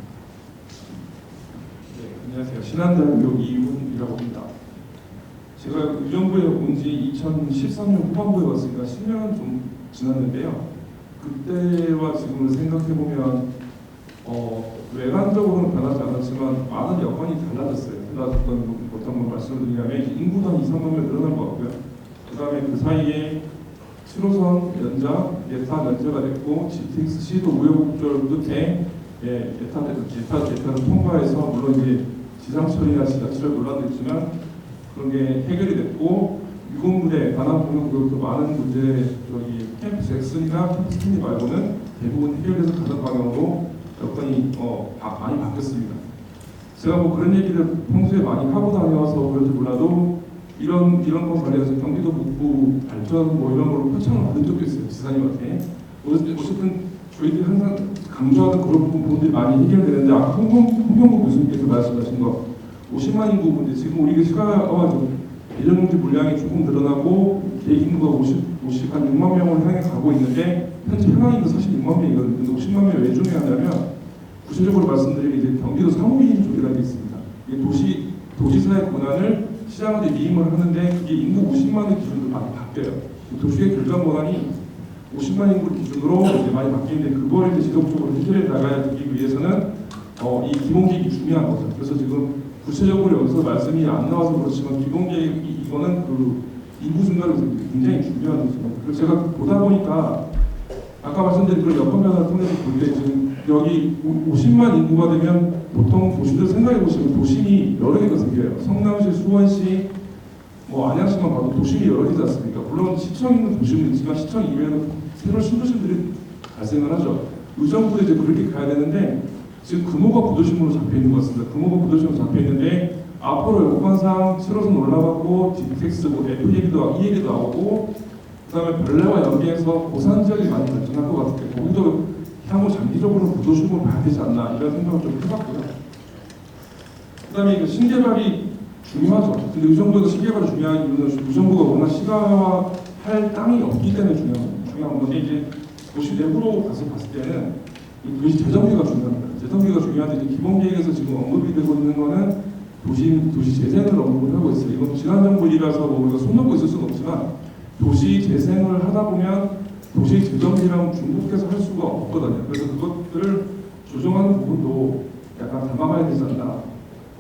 네, 안녕하세요. 신한대학교 이훈이라고 합니다. 제가 의정부에 온 지 2013년 후반부에 왔으니까 10년은 좀 지났는데요. 그때와 지금을 생각해보면 외관적으로는 변하지 않았지만 많은 여건이 달라졌어요. 어떤 걸 말씀을 드리냐면 인구도 한 2, 3만 명 늘어난 것 같고요. 그 다음에 그 사이에 7호선 연장, 예타 연재가 됐고 GTX 시도 우여곡절 끝에 예타를 통과해서 물론 이제 지상 처리나 지하철 논란도 있지만 그런 게 해결이 됐고, 유공부대 관할 공용구역도 많은 문제 캠퍼스 X나 캠퍼스 T 말고는 대부분 해결해서 가는 방향으로 여건이 많이 바뀌었습니다. 제가 뭐 그런 얘기를 평소에 많이 하고 다녀서 그런지 몰라도 이런 것 관련해서 경기도 북부 발전 뭐 이런 걸로 표창을 받은 적도 있어요, 지사님한테. 어쨌든 저희들이 항상 강조하는 그런 부분들이 많이 해결되는데, 아까 홍경국 교수님께서 말씀하신 거 50만 인구 문제, 지금 우리 시가와 예정용지 물량이 조금 늘어나고 계획 인구가 6만 명을 향해 가고 있는데 현재 현황 인구 46만 명이거든요. 근데 50만 명이 왜 중요하냐면, 구체적으로 말씀드리면 이제 경기도 사무민 조례라는 게 있습니다. 이게 도지사의 권한을 시장한테 위임을 하는데 그게 인구 50만의 기준으로 많이 바뀌어요. 도시의 결정 권한이 50만 인구를 기준으로 이제 많이 바뀌는데, 그거를 이제 지속적으로 해결해 나가기 위해서는 이 기본계획이 중요한 거죠. 그래서 지금 구체적으로 여기서 말씀이 안 나와서 그렇지만 기본계획 이거는 그 인구 증가를 굉장히 중요한 거죠. 그래서 제가 보다 보니까 아까 말씀드린 그런 여건 변화를 통해서 볼 때 지금 여기 50만 인구가 되면 보통 도시들 생각해 보시면 도심이 여러 개가 생겨요. 성남시, 수원시, 뭐 안양시만 봐도 도심이 여러 개지 않습니까? 물론 시청 있는 도심은 있지만 시청 이외에는 새로운 신도시들이 발생을 하죠. 의정부에 이제 그렇게 가야 되는데 지금 금호가 부도심으로 잡혀 있는 것 같습니다. 금호가 부도심으로 잡혀 있는데 앞으로 여건상 7호선 올라가고 GTX 뭐 F 얘기도 E 얘기도 나오고 그다음에 별내와 연계해서 고산 지역이 많이 발전할 것 같은데 거기도 향후 장기적으로 부도심으로 봐야 되지 않나 이런 생각을 좀 해봤고요. 그다음에 그 신개발이 중요하죠. 근데 의정부에서 신개발이 중요한 이유는 의정부가 워낙 시가화할 땅이 없기 때문에 중요한 건데 이제 도시 내부로 가서 봤을 때는 이 도시 재정비가 중요합니다. 재정비가 중요한데 이제 기본 계획에서 지금 언급이 되고 있는 거는 도시 재생을 언급을 하고 있어요. 이건 지난 정부 일이라서 뭐 우리가 손 놓고 있을 수는 없지만 도시 재생을 하다 보면 도시 재정비랑 중복해서 할 수가 없거든요. 그래서 그것들을 조정하는 부분도 약간 담아봐야 되지 않나.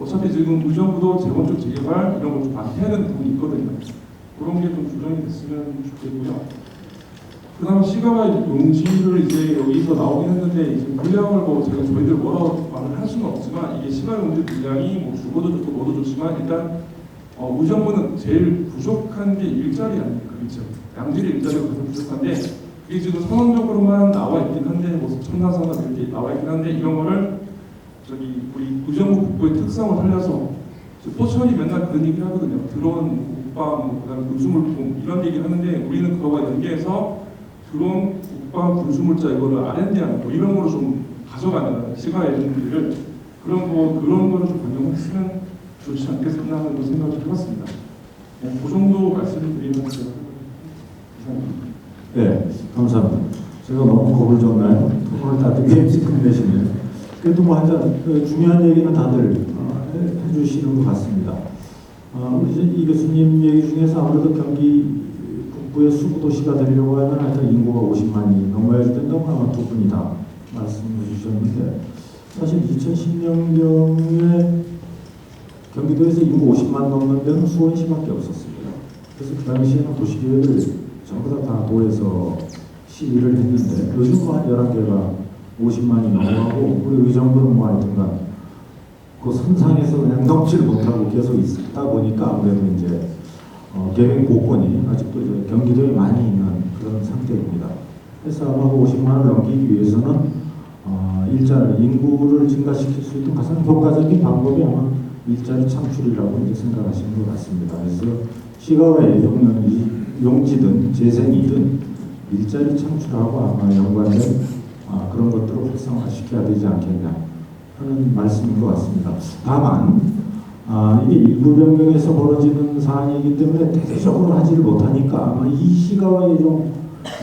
어차피 지금 의정부도 재건축 재개발 이런 걸 좀 많이 해야 되는 부분이 있거든요. 그런 게 좀 조정이 됐으면 좋겠고요. 그다음 시가와 용지를 이제 여기서 나오긴 했는데 이제 물량을 뭐 제가 저희들 뭐라고 말을 할 수는 없지만 이게 시가 용지 물량이 뭐 죽어도 좋고 뭐도 좋지만 일단 의정부는 제일 부족한 게 일자리 아닙니까? 그렇죠? 양질의 일자리가 가장 부족한데 이게 지금 선언적으로만 나와 있긴 한데 뭐 첨단산업 이렇게 나와 있긴 한데 이런 거를 저기 우리 의정부 북부의 특성을 살려서 포천이 맨날 그런 얘기 하거든요. 드론, 국방, 그다음에 군수물품 이런 얘기를 하는데 우리는 그거와 연계해서 드론, 국방, 군수물자 이거를 R&D하는 거 이런 거로 좀 가져가는 시가의 분들을 그런 거를 좀 반영했으면 좋지 않겠나 하는 생각을 좀 해봤습니다. 그 정도 말씀을 드리면서 이상입니다. 네, 감사합니다. 제가 너무 겁을 줬나요? 토론을 따뜻히 일찍 끝내시네요. 그래도 뭐 한잔 중요한 얘기는 다들 해주시는 것 같습니다. 우리 이 교수님 얘기 중에서 아무래도 경기 북부의 수구도시가 되려고 하면 하여튼 인구가 50만이 넘어야 된다고 아마 두 분이 다 말씀해 주셨는데 사실 2010년경에 경기도에서 인구 50만 넘는 데는 수원시밖에 없었습니다. 그래서 그 당시에는 도시계획을 전부 다 도에서 시위를 했는데 요즘 뭐 한 11개가 50만이 넘어가고 우리 의정부는 뭐 하여튼간 그 선상에서 그냥 넘지를 못하고 계속 있다 보니까 아무래도 이제 계획 고건이 아직도 이제 경기도에 많이 있는 그런 상태입니다. 그래서 아마 50만을 넘기기 위해서는 일자리 인구를 증가시킬 수 있는 가장 효과적인 방법이 아마 일자리 창출이라고 이제 생각하시는 것 같습니다. 그래서 시가와의 용지든 재생이든 일자리 창출하고 아마 연관된 그런 것들을 활성화시켜야 되지 않겠냐 하는 말씀인 것 같습니다. 다만 이게 일부 변경에서 벌어지는 사안이기 때문에 대대적으로 하지를 못하니까 아마 이 시가와의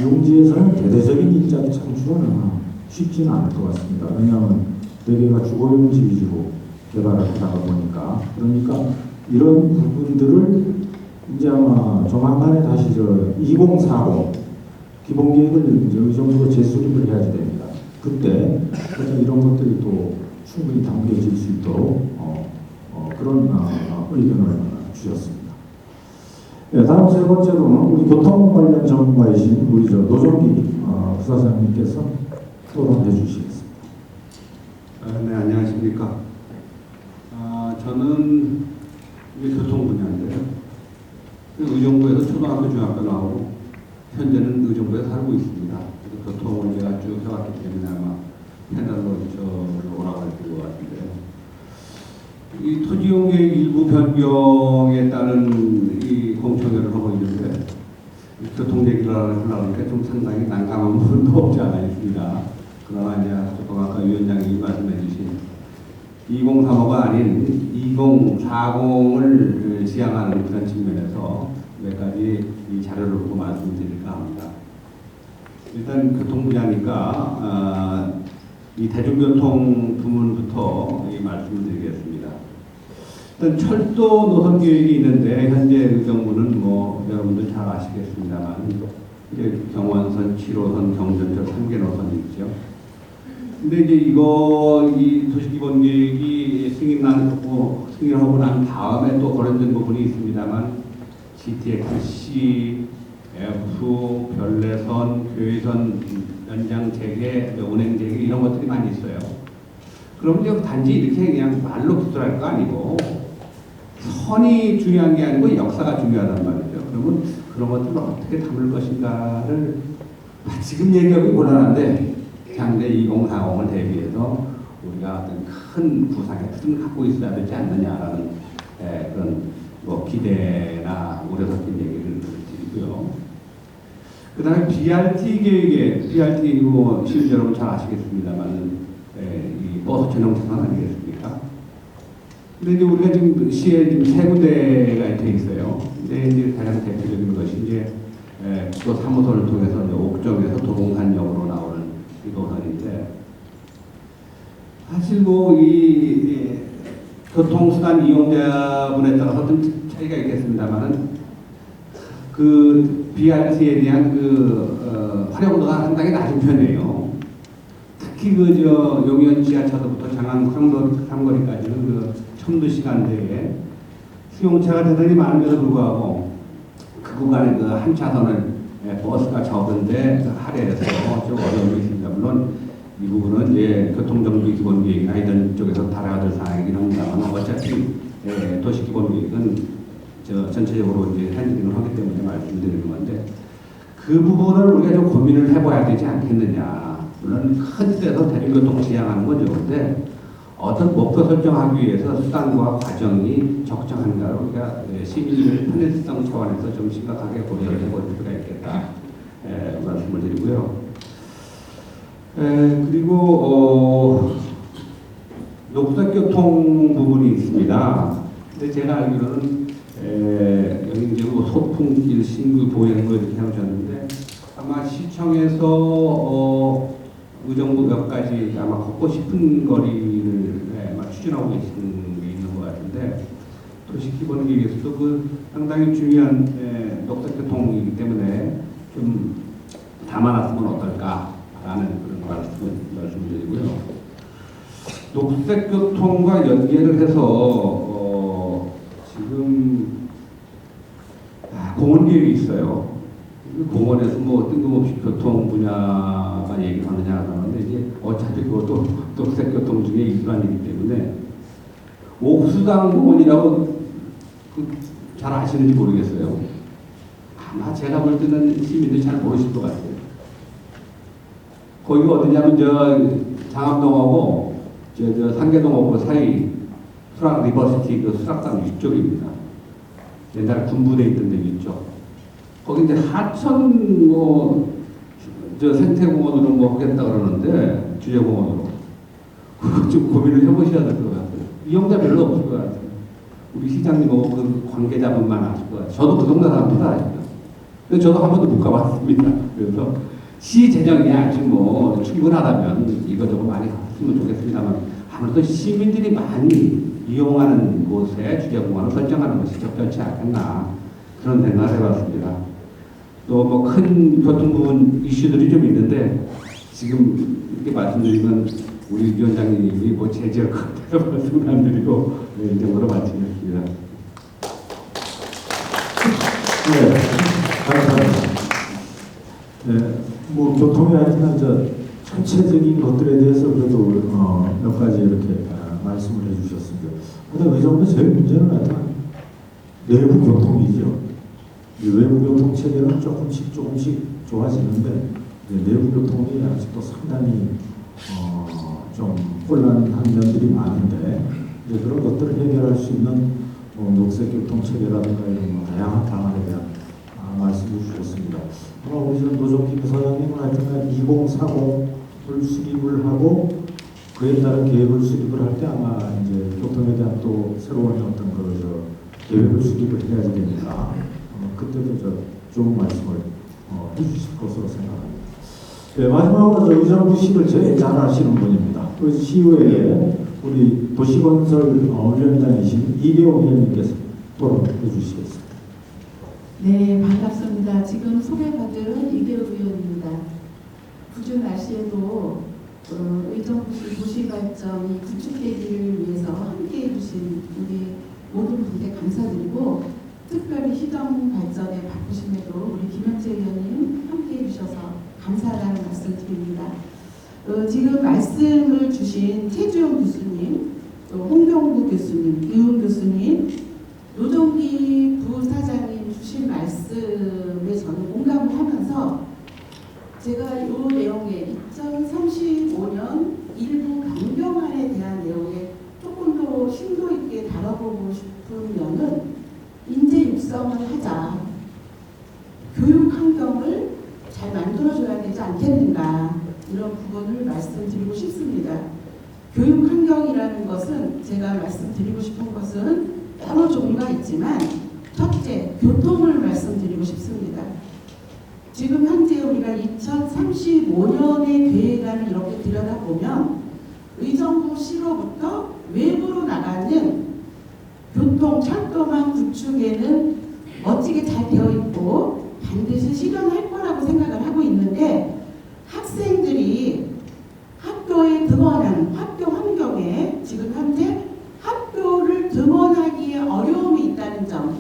용지에서는 대대적인 일자리 창출은 아마 쉽지는 않을 것 같습니다. 왜냐하면 대개가 주거용지 위주로 개발을 하다 보니까 그러니까 이런 부분들을 이제 아마 조만간에 다시 2040 기본계획을 이제 의정부로 재수립을 해야지 됩니다. 그때 이런 것들이 또 충분히 담겨질 수 있도록 그런 의견을 주셨습니다. 네, 다음 세 번째로는 우리 교통 관련 전문가이신 우리 노종기 부사장님께서 토론해 주시겠습니다. 네, 안녕하십니까. 저는 이게 교통 분야인데요. 의정부에서 초등학교, 중학교 나오고 현재는 의정부에 살고 있습니다. 교통을 제가 쭉 해왔기 때문에 아마 패널로 저를 오라고 할 것 같은데요. 이 토지용계획 일부 변경에 따른 이 공청회를 하고 있는데 교통 얘기를 하려니까 좀 상당히 난감한 부분도 없지 않아 있습니다. 그러나 이제 조금 아까 위원장님이 말씀해 주신 2035가 아닌 2040을 지향하는 그런 측면에서 몇 가지 이 자료를 보고 말씀드릴까 합니다. 일단 교통 분야니까 이 대중교통 부문부터 말씀을 드리겠습니다. 일단 철도 노선 계획이 있는데 현재 의정부는 뭐 여러분들 잘 아시겠습니다만 이제 경원선, 7호선, 경전철 3개 노선이 있죠. 근데 이제 이 도시기본계획이 승인하고 난 다음에 또 거론된 부분이 있습니다만 GTX-C, F, 별내선, 교외선 연장 재개, 운행 재개 이런 것들이 많이 있어요. 그럼 이제 단지 이렇게 그냥 말로 기술할 거 아니고 선이 중요한 게 아니고 역사가 중요하단 말이죠. 그러면 그런 것들을 어떻게 담을 것인가를 지금 얘기하기 곤란한데 향대 2040을 대비해서 우리가 어떤 큰 구상의 틀을 갖고 있어야 되지 않느냐라는 그런 뭐 기대나 우려 섞인 얘기를 드리고요. 그 다음에 BRT 계획에, BRT 뭐 시민 여러분 잘 아시겠습니다만 이 버스 전용 차선 아니겠습니까? 근데 이제 우리가 지금 시에 지금 세 군데가 돼 있어요. 근데 이제 가장 대표적인 것이 이제 또 사무소를 통해서 이제 옥정에서 도봉산역으로 나오는 이 노선인데, 사실 뭐 이 교통수단 이용자분에 따라서 좀 차이가 있겠습니다만은 그 BRT에 대한 그 활용도가 상당히 낮은 편이에요. 특히 그 저 용현 지하차도부터 장안 삼거리까지는 그 첨도 시간대에 수용차가 대단히 많음에도 불구하고 그 구간에 그 한 차선을 버스가 적은데 할애해서 좀 어려움이 있습니다. 물론 이 부분은 이제 교통정비 기본계획이나 이런 쪽에서 달아야 될 사항이긴 합니다만 어차피 도시기본계획은 전체적으로 이제 handling을 하기 때문에 말씀드리는 건데, 그 부분을 우리가 좀 고민을 해봐야 되지 않겠느냐. 물론 큰 데서 대중교통 지향하는 거죠. 근데 어떤 목표 설정하기 위해서 수단과 과정이 적정한가를 우리가 시민의 편의성 차원에서 좀 심각하게 고려를 해볼 필요가 있겠다 말씀을 드리고요. 그리고 녹색교통 부분이 있습니다. 근데 제가 알기로는 여기 이제 뭐 소풍길, 신구, 보행로 이렇게 해놓으셨는데 아마 시청에서 의정부역까지 아마 걷고 싶은 거리를 아마 추진하고 계시는 게 있는 것 같은데, 도시기본계획에서도 그 상당히 중요한 녹색교통이기 때문에 좀 담아놨으면 어떨까라는 그런 말씀을 드리고요. 녹색교통과 연계를 해서 지금 공원 계획이 있어요. 공원에서 뭐 뜬금없이 교통 분야만 얘기하느냐 하는데 이제 어차피 그것도 녹색교통 중에 일환이기 때문에 옥수당 공원이라고 잘 아시는지 모르겠어요. 아마 제가 볼 때는 시민들이 잘 모르실 것 같아요. 거기가 어디냐면 저 장암동하고 저 상계동하고 사이 수락 리버시티 그 수락산 위쪽입니다. 옛날에 군부대 있던 데 있죠. 거기 이제 하천 저 생태공원으로 뭐 하겠다 그러는데 주제공원으로 그거 좀 고민을 해보셔야 될 것 같아요. 이용자 별로 없을 것 같아요. 우리 시장님하고 그 관계자분만 아실 것 같아요. 저도 그 동네 사람들 다 아시죠. 근데 저도 한 번도 못 가봤습니다. 그래서 시 재정이 아직 뭐 충분하다면 이거저거 많이 갔으면 좋겠습니다만 아무래도 시민들이 많이 이용하는 곳에 주제공원을 설정하는 것이 적절치 않겠나 그런 생각을 해봤습니다. 또 뭐 큰 교통 부분 이슈들이 좀 있는데 지금 이렇게 말씀드리면 우리 위원장님이 뭐 제지할 것 같아서 말씀을 안 드리고 이 정도로 마치겠습니다. 네, 감사합니다. 네, 뭐 교통이 아니지만 전체적인 것들에 대해서 그래도 몇 가지 이렇게 말씀을 해주셨습니다. 근데 의정부 제일 문제는 하여튼 내부 교통이죠. 외부 교통 체계는 조금씩 좋아지는데 내부 교통이 아직도 상당히 좀 혼란한 면들이 많은데 이제 그런 것들을 해결할 수 있는 녹색 교통 체계라든가 이런 다양한 방안에 대한 말씀을 주셨습니다. 아마 우리 노종기 부사장님은 하여튼 2040을 수립을 하고 그에 따른 계획을 수립을 할 때 아마 이제 교통에 대한 또 새로운 어떤 계획을 수립을 해야지 됩니다. 그때도 좋은 말씀을 해주실 것으로 생각합니다. 네, 마지막으로 의정부시를 제일 잘 아시는 분입니다. 그 시의회에 우리 도시건설 위원장이신 이계호 위원님께서 토론해 주시겠습니다. 네, 반갑습니다. 지금 소개받은 이계호 의원입니다. 궂은 날씨에도 의정부시 도시발전이 구축되기를 위해서 함께해 주신 우리 모든 분께 감사드리고, 특별히 시정 발전에 바쁘심에도 우리 김현재 의원님 함께해 주셔서 감사하다는 말씀 드립니다. 지금 말씀을 주신 최주영 교수님, 또 홍병구 교수님, 이훈 교수님, 노종기 부사장님 주신 말씀에 저는 공감을 하면서 제가 이 내용 내용에 2035년 일부 변경안에 대한 내용에 조금 더 심도 있게 다뤄보고 싶으면은 인재 육성을 하자. 교육 환경을 잘 만들어줘야 되지 않겠는가. 이런 부분을 말씀드리고 싶습니다. 교육 환경이라는 것은 제가 말씀드리고 싶은 것은 여러 종류가 있지만 첫째, 교통을 말씀드리고 싶습니다. 지금 현재 우리가 2035년의 계획안을 이렇게 들여다보면 의정부시로부터 외부로 나가는 교통, 철도망 구축에는 멋지게 잘 되어 있고 반드시 실현할 거라고 생각을 하고 있는데 학생들이 학교에 등원하는 학교 환경에 지금 현재 학교를 등원하기에 어려움이 있다는 점,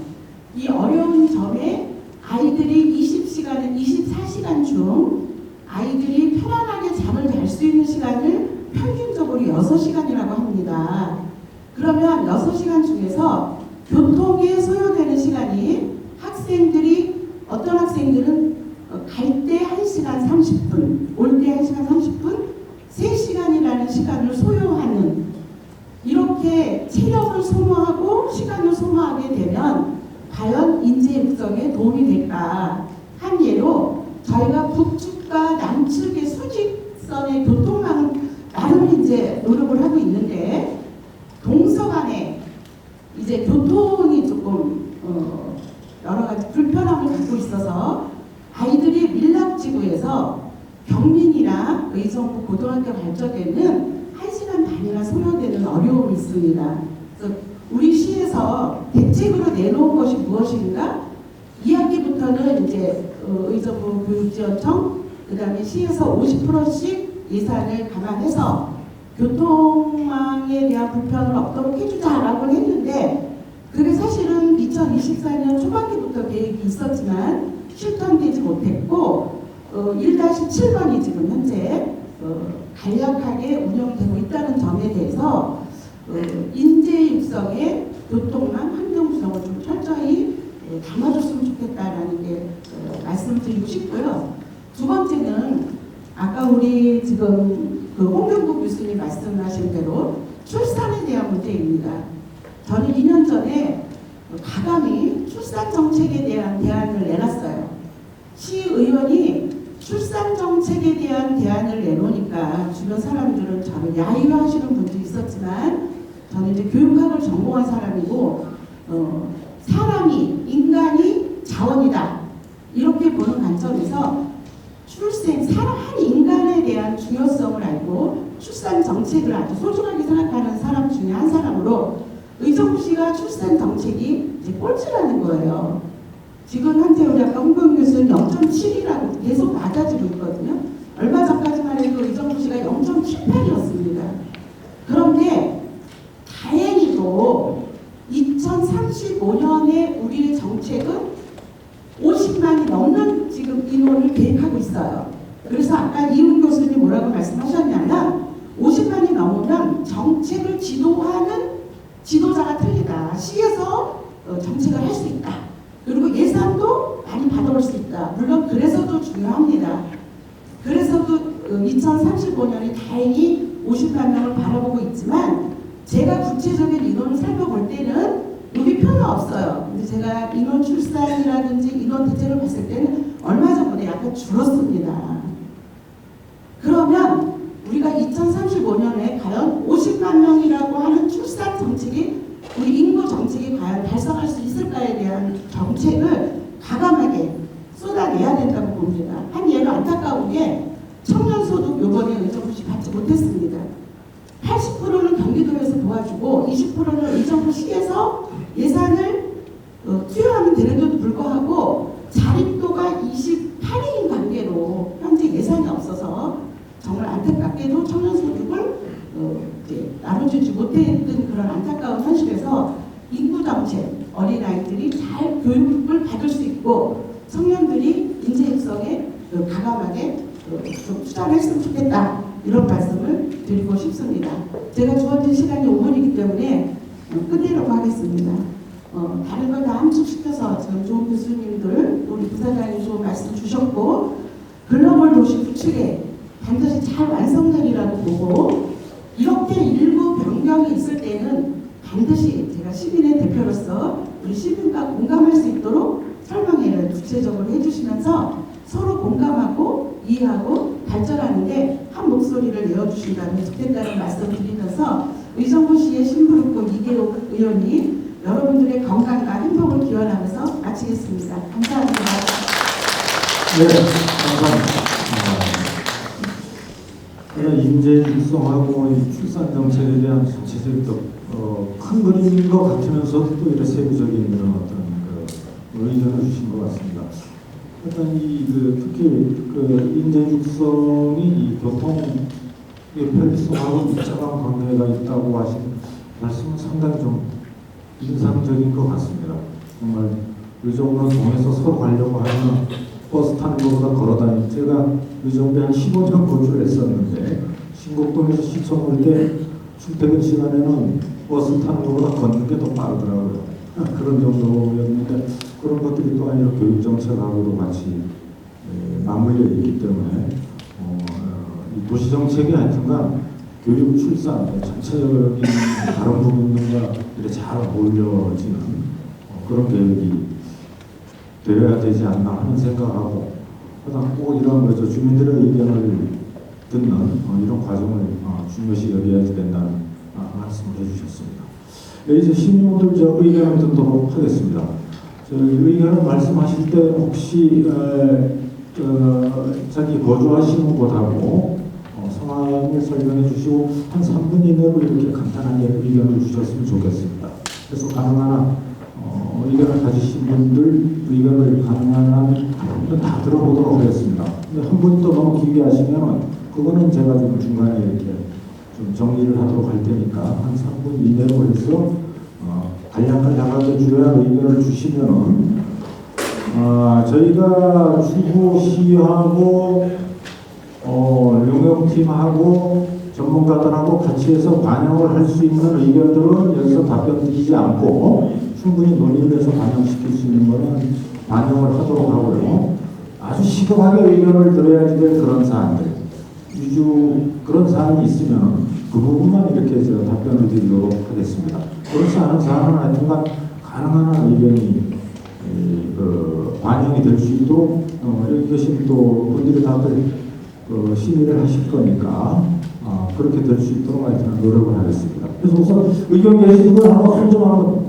이 어려운 점에 아이들이 24시간 중 아이들이 편안하게 잠을 잘 수 있는 시간을 평균적으로 6시간이라고 합니다. 그러면 6시간 중에서 교통에 소요되는 시간이 학생들이 어떤 학생들은 갈 때 1시간 30분, 올 때 1시간 30분, 3시간이라는 시간을 소요하는 이렇게 체력을 소모하고 시간을 소모하게 되면 과연 인재 육성에 도움이 될까? 한 예로 저희가 북측과 남측의 수직선의 교통망은 나름 이제 노력을 하고 있는데 동서간에 이제 교통이 조금 여러 가지 불편함을 갖고 있어서 아이들이 밀락지구에서 경민이나 의정부 고등학교 갈 적에는 1시간 반이나 소요되는 어려움이 있습니다. 그래서 우리 시에서 대책으로 내놓은 것이 무엇인가? 2학기부터는 이제 의정부 교육지원청, 그 다음에 시에서 50%씩 예산을 감안해서 교통망에 대한 불편을 없도록 해주자라고 했는데 그게 사실은 2024년 초반기부터 계획이 있었지만 실천되지 못했고 1-7번이 지금 현재 간략하게 운영되고 있다는 점에 대해서 인재 육성에 교통망 환경 구성을 좀 철저히 담아줬으면 좋겠다라는 게 말씀을 드리고 싶고요. 두 번째는 아까 우리 지금 홍경국 교수님 말씀하신 대로 출산에 대한 문제입니다. 저는 2년 전에 가감히 출산 정책에 대한 대안을 내놨어요. 시의원이 출산 정책에 대한 대안을 내놓으니까 주변 사람들은 저를 야유하시는 분도 있었지만 저는 이제 교육학을 전공한 사람이고 사람이 인간이 자원이다 이렇게 보는 관점에서 한 인간에 대한 중요성을 알고 출산 정책을 아주 소중하게 생각하는 사람 중에 한 사람으로 의정부시가 출산 정책이 이제 꼴찌라는 거예요. 지금 현재 우리 아까 홍경 교수는 0.7이라고 계속 낮아지고 있거든요. 얼마 전까지만 해도 의정부시가 0.78이었습니다. 그런데 다행히도 2035년에 우리의 정책은 50만이 넘는 지금 인원을 계획하고 있어요. 그래서 아까 이훈 교수님 뭐라고 말씀하셨냐면 50만이 넘으면 정책을 지도하는 지도자가 틀리다. 시에서 정책을 할 수 있다. 그리고 예산도 많이 받아올 수 있다. 물론 그래서도 중요합니다. 그래서도 2035년에 다행히 50만 명을 바라보고 있지만 제가 구체적인 인원을 살펴볼 때는 여기 표는 없어요. 근데 제가 인원 출산이라든지 인원 대책을 봤을 때는 얼마 전보다 약간 줄었습니다. 그러면 우리가 2035년에 과연 50만 명이라고 하는 출산 정책이 우리 인구 정책이 과연 달성할 수 있을까에 대한 정책을 과감하게 쏟아내야 된다고 봅니다. 한 예로 안타까운 게 청년소득 요번에 의정부시 받지 못했습니다. 80%는 경기도에서 도와주고 20%는 의정부시에서 예산을 투여하면 되는데도 불구하고 자립도가 28위인 관계로 현재 예산이 없어서 정말 안타깝게도 청년소득을 나눠주지 못했던 그런 안타까운 현실에서 인구정책, 어린아이들이 잘 교육을 받을 수 있고 청년들이 인재 육성에 과감하게 좀 투자를 했으면 좋겠다. 이런 말씀을 드리고 싶습니다. 제가 주어진 시간이 5분이기 때문에 끝내려고 하겠습니다. 다른 걸 다 함축시켜서 지금 좋은 교수님들, 우리 부사장님 좋은 말씀 주셨고 글로벌 도시 구축에 반드시 잘 완성되리라고 보고 이렇게 일부 변경이 있을 때는 반드시 제가 시민의 대표로서 우리 시민과 공감할 수 있도록 설명회를 구체적으로 해주시면서 서로 공감하고 이해하고 발전하는데 한 목소리를 내어주신다면 좋겠다는 말씀 드리면서 의정부시의 신부름꾼 이계옥 의원이 여러분들의 건강과 행복을 기원하면서 마치겠습니다. 감사합니다. 네, 감사합니다. 인재 육성하고 이 출산 정책에 대한 전체적인 큰 그림인 것 같으면서도 또 이런 세부적인 그런 어떤 그 의견을 주신 것 같습니다. 일단 특히 그 인재 육성이 이 교통의 편리성하고 밀접한 관계가 있다고 하신 말씀은 상당히 좀 인상적인 것 같습니다. 정말 의정부는 동에서 서로 가려고 하면 버스 타는 것보다 걸어다니는, 제가 의정부에 한 15년 거주를 했었는데 신곡동에서 시청 올 때 출퇴근 시간에는 버스 타는 것보다 걷는 게 더 빠르더라고요. 그런 정도였는데 그런 것들이 또한 이런 교육정책하고도 같이 맞물려 있기 때문에 이 도시정책이 하여튼간 교육, 출산, 전체적인 다른 부분들과 이렇게 잘 어울려지는 그런 계획이 되어야 되지 않나 하는 생각하고, 그다음 꼭 이런 거죠. 주민들의 의견을 듣는 이런 과정을 중요시 여겨야 된다는 말씀을 해주셨습니다. 이제 시민분들 저 의견을 듣도록 하겠습니다. 의견을 말씀하실 때 혹시 자기 거주하시는 곳하고 상황을 설명해 주시고 한 3분 이내로 이렇게 간단하게 의견을 주셨으면 좋겠습니다. 그래서 가능한 한 의견을 가지신 분들 의견을 가능한 한 다 들어보도록 하겠습니다. 근데 한 분이 또 너무 길게 하시면 그거는 제가 좀 중간에 이렇게 좀 정리를 하도록 할 테니까 한 3분 이내로 해서 간략하게 주요한 의견을 주시면은 저희가 주부시하고 용역팀하고 전문가들하고 같이 해서 반영을 할 수 있는 의견들은 여기서 답변 드리지 않고 충분히 논의를 해서 반영시킬 수 있는 거는 반영을 하도록 하고요. 아주 시급하게 의견을 들어야지 될 그런 사안들, 그런 사안이 있으면 그 부분만 이렇게 제가 답변을 드리도록 하겠습니다. 그렇지 않은 사안은 하여튼간 가능한 한 의견이 반영이 될 수 있도록 여기 계신 또 분들이 다들 심의를 하실 거니까 그렇게 될 수 있도록 하여튼 노력을 하겠습니다. 그래서 우선 의견 계신 분 한번 손 좀 한번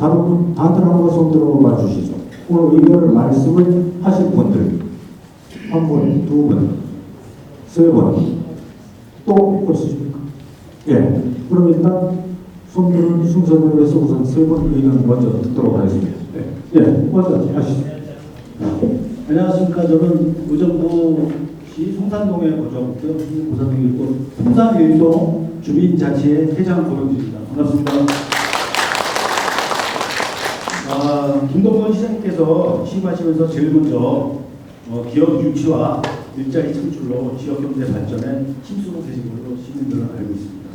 다들 한번 손 들어봐 주시죠. 오늘 의견을 말씀을 하실 분들 한 분, 두 분, 세 분 또 없으십니까? 예. 그럼 일단 손들은 순서대로 해서 우선 세 분 의견 먼저 듣도록 하겠습니다. 예. 먼저 하시죠. 안녕하십니까. 저는 의정부시 송산동에 거주하고 있고요. 고산동에 있고 풍산일동 주민자치회 회장 고영주입니다. 반갑습니다. 김동건 시장님께서 취임하시면서 제일 먼저 기업 유치와 일자리 창출로 지역 경제 발전에 힘쓰고 계신 걸로 시민들은 알고 있습니다.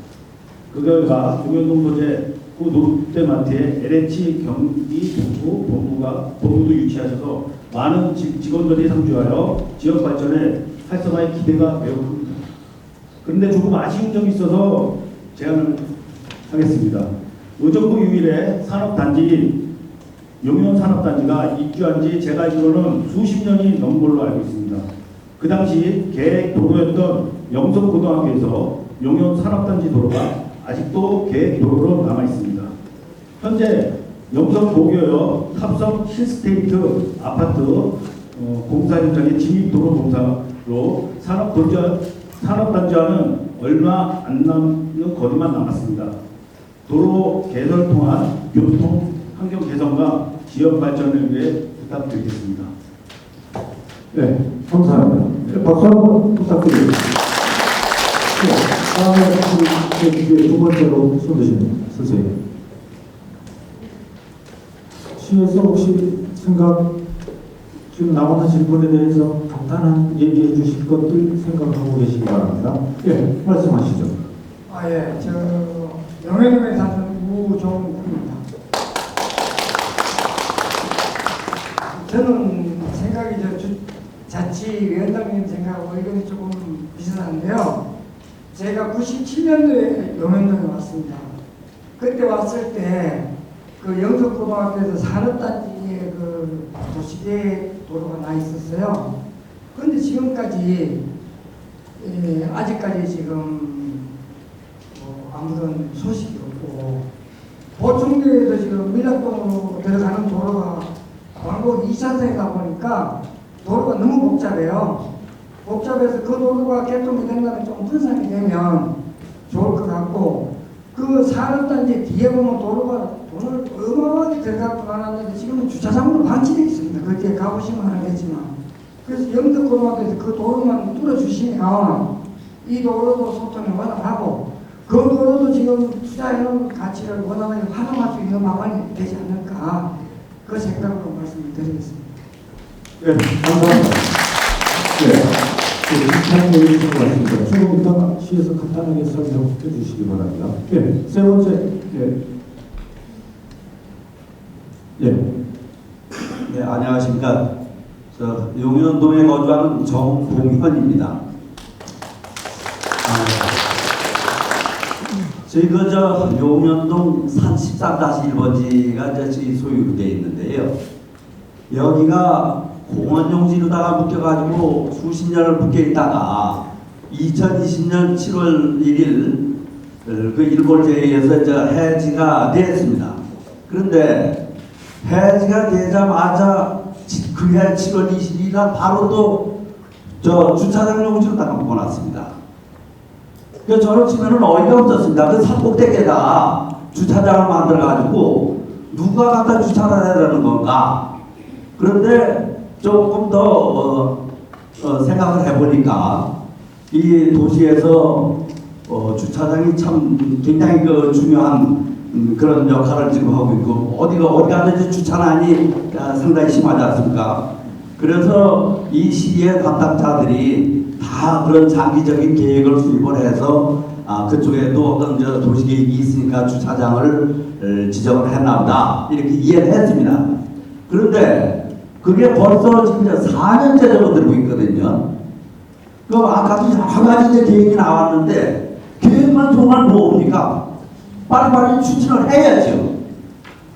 그 결과 동현동 소재 구 롯데마트의 LH 경기 본부도 유치하셔서 많은 직원들이 상주하여 지역 발전에 활성화의 기대가 매우 큽니다. 그런데 조금 아쉬운 점이 있어서 제안을 하겠습니다. 의정부 유일의 산업단지 용현 산업단지가 입주한 지 제가 알기로는 수십 년이 넘은 걸로 알고 있습니다. 그 당시 계획 도로였던 영성고등학교에서 용현 산업단지 도로가 아직도 계획 도로로 남아 있습니다. 현재 영성고교역 탑성 힐스테이트 아파트 공사 현장의 진입 도로 공사로 산업단지와는 얼마 안 남는 거리만 남았습니다. 도로 개선을 통한 교통 환경 개선과 지역 발전을 위해 부탁드리겠습니다. 네, 감사합니다. 박수 한번 부탁드립니다. 다음에 두 번째로 손드시는 선생님. 시에서 혹시 지금 나오는 질문에 대해서 간단한 얘기해 주실 것들 생각하고 계시기 바랍니다. 예, 말씀하시죠. 예, 영해동에 사는 우종국입니다. 저는 생각이 자치위원장님 생각하고 의견이 조금 비슷한 주차장인데요. 제가 97년도에 용현동에 왔습니다. 그때 왔을 때 그 영석고등학교에서 산업단지에 그 도시계 도로가 나 있었어요. 그런데 지금까지 아직까지 지금 아무런 소식이 없고, 보충교에서 지금 밀락동으로 들어가는 도로가 왕복 2차선에 가보니까 도로가 너무 복잡해요. 복잡해서 그 도로가 개통이 된다면 좀 분산이 되면 좋을 것 같고, 그 산업단지 뒤에 보면 도로가 돈을 어마어마하게 들어가고 나왔는데 지금은 주차장으로 방치되어 있습니다. 그렇게 가보시면 알겠지만. 그래서 영덕고등학교에서 그 도로만 뚫어주시면 이 도로도 소통이 원활하고, 그 도로도 지금 투자해놓은 가치를 원활하게 활용할 수 있는 방안이 되지 않을까, 그 생각으로 말씀을 드리겠습니다. 네, 감사합니다. 네, 이창호 의원님 말씀입니다. 조금 이따가 시에서 간단하게 설명해 주시기 바랍니다. 네, 세 번째, 네, 안녕하십니까. 저 용현동에 거주하는 정동현입니다. 저희가 저 용현동 산 13-1번지가 저희 소유로 되어 있는데요. 여기가 공원용지로다가 묶여가지고 수십 년을 묶여 있다가 2020년 7월 1일 그 일몰제에서 저 해지가 됐습니다. 그런데 해지가 되자마자 그해 7월 22일 날 바로 또 저 주차장 용지로다가 묶어놨습니다. 그래서 저는 치면은 어이가 없었습니다. 그 산꼭대기에다가 주차장을 만들어가지고 누가 갖다 주차를 해야 되는 건가? 그런데 조금 더 생각을 해보니까 이 도시에서 주차장이 참 굉장히 그 중요한 그런 역할을 지금 하고 있고, 어디 가든지 주차난이 상당히 심하지 않습니까? 그래서 이 시의 담당자들이 다 그런 장기적인 계획을 수립을 해서 그쪽에도 어떤 저 도시 계획이 있으니까 주차장을 지정을 했나 보다 이렇게 이해를 했습니다. 그런데 그게 벌써 지금 4년째 접어들고 있거든요. 그럼 아까도 여러 가지 이제 계획이 나왔는데 계획만 정말 뭐옵니까? 빨리빨리 추진을 해야죠.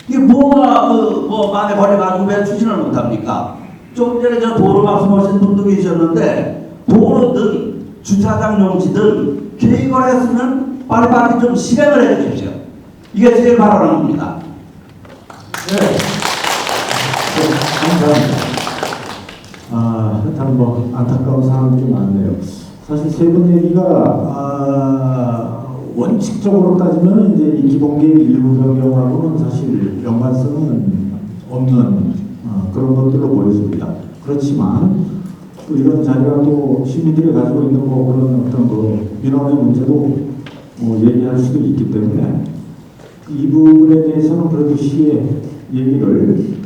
이게 뭐가 뭐 만에 걸려가지고 왜 추진을 못합니까? 조금 전에 저 도로 말씀하신 분도 계셨는데, 도로든 주차장 용지든 계획을 했으면 빨리빨리 좀 실행을 해 주십시오. 이게 제일 바라는 겁니다. 네. 감사합니다. 일단 뭐 안타까운 상황들이 많네요. 사실 세 분 얘기가 원칙적으로 따지면 이제 이 기본계획 일부 변경하고는 사실 연관성은 없는 그런 것들로 보여집니다. 그렇지만 또 이런 자료가 또 시민들이 가지고 있는 뭐 그런 어떤 그 민원의 문제도 뭐 얘기할 수도 있기 때문에 이 부분에 대해서는 그래도 시의 얘기를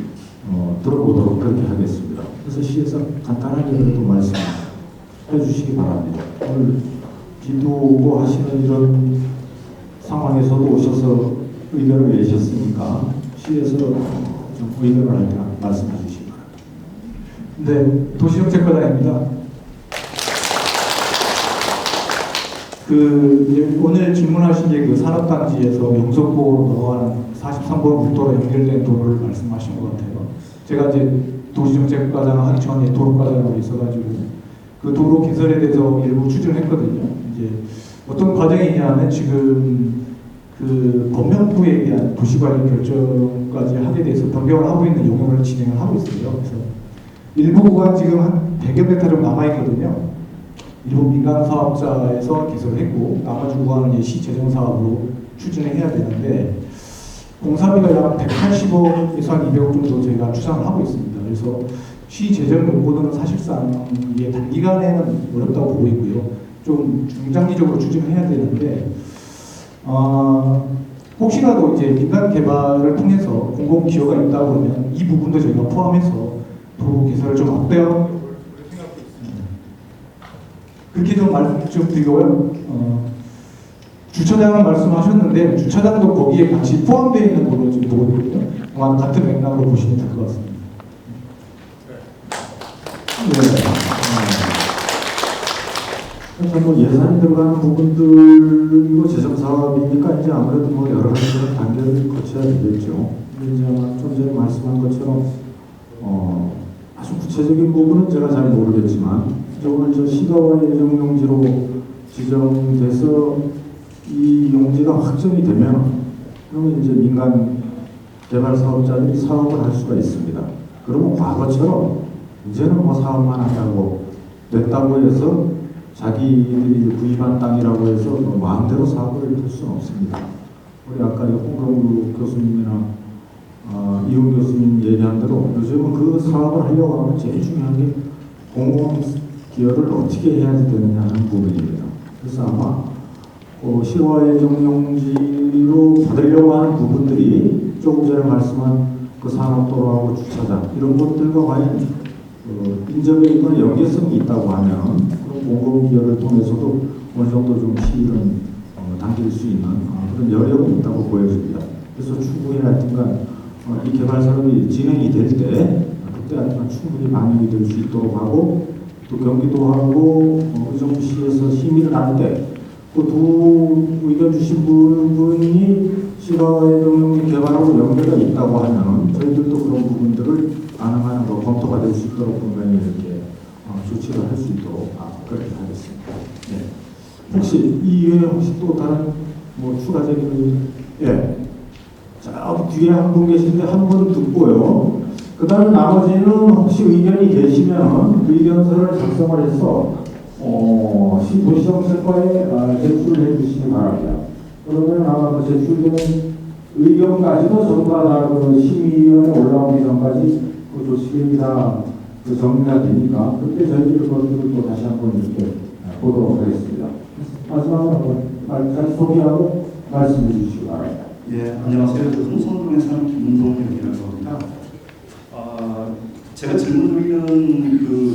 들어보도록 그렇게 하겠습니다. 그래서 시에서 간단하게 그래도 말씀해 주시기 바랍니다. 오늘 비도 오고 하시는 이런 상황에서도 오셔서 의견을 내셨으니까 시에서 좀 의견을 할 때 말씀해 주시기 바랍니다. 네, 도시정책과장입니다. 오늘 질문하신 게 그 산업단지에서 영석고로 넘어가는 43번 국도로 연결된 도로를 말씀하신 것 같아요. 제가 이제 도시정책과장 하기 전에 도로과장으로 있어가지고 그 도로 개설에 대해서 일부 추진을 했거든요. 이제 어떤 과정이냐면 지금 그 법령부에 대한 도시관리 결정까지 하게 돼서 변경을 하고 있는 용역을 진행을 하고 있어요. 그래서 일부 구간 지금 한 100여 메타 정도 남아있거든요. 일부 민간 사업자에서 개설을 했고 나머지 구간은 시 재정 사업으로 추진을 해야 되는데 공사비가 약 180억에서 한 200억 정도 저희가 추산을 하고 있습니다. 그래서 시 재정 요구는 사실상 이게 단기간에는 어렵다고 보고 있고요. 좀 중장기적으로 추진을 해야 되는데 혹시라도 이제 민간 개발을 통해서 공공 기여가 있다 그러면 이 부분도 저희가 포함해서 도로 개설을 좀 앞대요. 그렇게 좀 말씀 좀 드리고요. 주차장을 말씀하셨는데 주차장도 거기에 같이 포함되어 있는 걸로 지금 보고 있거든요. 아마 같은 맥락으로 보시면 될 것 같습니다. 그러니까 뭐 예산이 들어가는 부분들이고 재정 사업이니까 이제 아무래도 뭐 여러 가지 단계를 거쳐야 되겠죠. 근데 이제 아마 좀 전에 말씀한 것처럼 아주 구체적인 부분은 제가 잘 모르겠지만 오늘 저 시가와 예정 용지로 지정돼서 이 용지가 확정이 되면 그러면 이제 민간 개발 사업자들이 사업을 할 수가 있습니다. 그러면 과거처럼 이제는 뭐 사업만 한다고 됐다고 해서 자기들이 구입한 땅이라고 해서 뭐 마음대로 사업을 할 수는 없습니다. 우리 아까 홍경우 교수님이나 이용 교수님 얘기한 대로 요즘은 그 사업을 하려고 하면 제일 중요한 게 공공 기여를 어떻게 해야 되느냐 하는 부분입니다. 그래서 아마 시와의 정용지로 받으려고 하는 부분들이 조금 전에 말씀한 그 산업도로하고 주차장 이런 것들과 과연 인접에 있거나 연계성이 있다고 하면 그런 공공 기여를 통해서도 어느 정도 좀 시일은 당길 수 있는 그런 여력은 있다고 보여집니다. 그래서 충분히 하여튼간 이 개발 사업이 진행이 될 때 그때 하여튼간 충분히 반영이 될 수 있도록 하고 또 경기도하고 의정부시에서 심의를 할 때 그 두 의견 주신 부분이 시가의 경영 개발하고 연계가 있다고 하면 저희들도 그런 부분들을 가능한 검토가 될 수 있도록 분명히 이렇게 조치를 할 수 있도록 그렇게 하겠습니다. 네. 혹시 이외에 혹시 또 다른 뭐 추가적인 예. 자 뒤에 한 분 계신데 한 분 듣고요. 그다음에 나머지는 혹시 의견이 계시면 의견서를 작성을 해서 도시정책과에 제출을 해주시기 바랍니다. 그러면 아마 그 제출된 의견까지도 전부 다 심의위원회 올라오기 전까지 그 조치계획이 다 정리가 되니까 그때 저희들이 그것들을 또 다시 한번 이렇게 보도록 하겠습니다. 마지막으로 한번 같이 소개하고 말씀해 주시기 바랍니다. 예, 안녕하세요. 흥선동에 사는 김동혁이라고 합니다. 제가 질문 드리는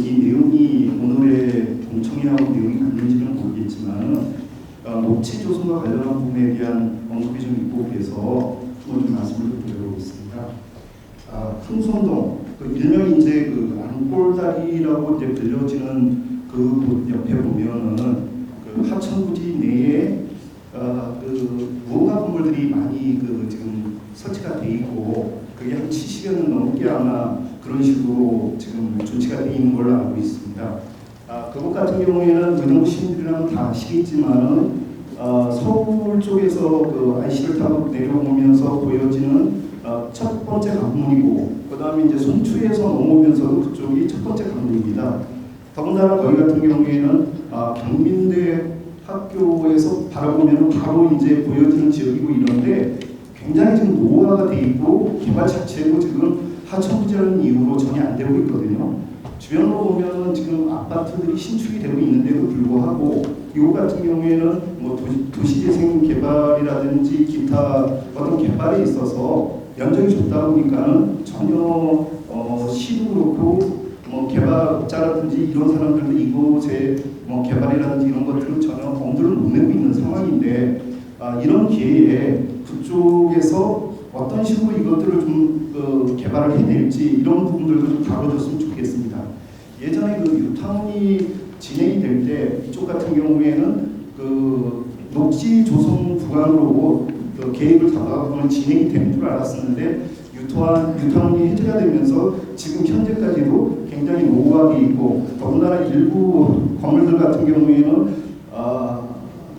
이 내용이 오늘의 동청회하고 내용이 맞는지는 모르겠지만 녹지 조성과 관련한 부분에 대한 언급이 좀 있고 그래서 좀 말씀을 드려보겠습니다. 흥선동 일명 이제 안골다리라고 이제 불려지는 그 옆에 보면은 하천부지 내에 무허가 건물들이 많이 지금 설치가 돼 있고 그게 한 70여 년 넘게 아마 그런 식으로 지금 조치가 돼 있는 걸로 알고 있습니다. 그것 같은 경우에는 의정부 시민들이랑 다 아시겠지만은 서울 쪽에서 IC를 타고 내려오면서 보여지는 첫 번째 관문이고 그 다음에 이제 송추에서 넘어오면서도 그쪽이 첫 번째 관문입니다. 더군다나 거기 같은 경우에는 경민대 학교에서 바라보면 바로 이제 보여지는 지역이고 이런데 굉장히 지금 노후화가 돼 있고 개발 자체도 지금 하천부지라는 이유로 전혀 안 되고 있거든요. 주변으로 보면은 지금 아파트들이 신축이 되고 있는데도 불구하고 이거 같은 경우에는 뭐 도시재생 개발이라든지 기타 어떤 개발에 있어서 면적이 좁다 보니까는 전혀 시도 그렇고 뭐 개발업자라든지 이런 사람들도 이곳에 뭐 개발이라든지 이런 것들은 전혀 엄두를 못 내고 있는 상황인데 이런 기회에 그쪽에서 어떤 식으로 이것들을 좀 개발을 해낼지 이런 부분들도 좀 다뤄줬으면 좋겠습니다. 예전에 유타운이 진행이 될 때 이쪽 같은 경우에는 녹지 조성 구간으로 계획을 잡아가지고 진행이 되는 줄 알았었는데 유타운이 해제가 되면서 지금 현재까지도 굉장히 노후화돼 있고 더군다나 일부 건물들 같은 경우에는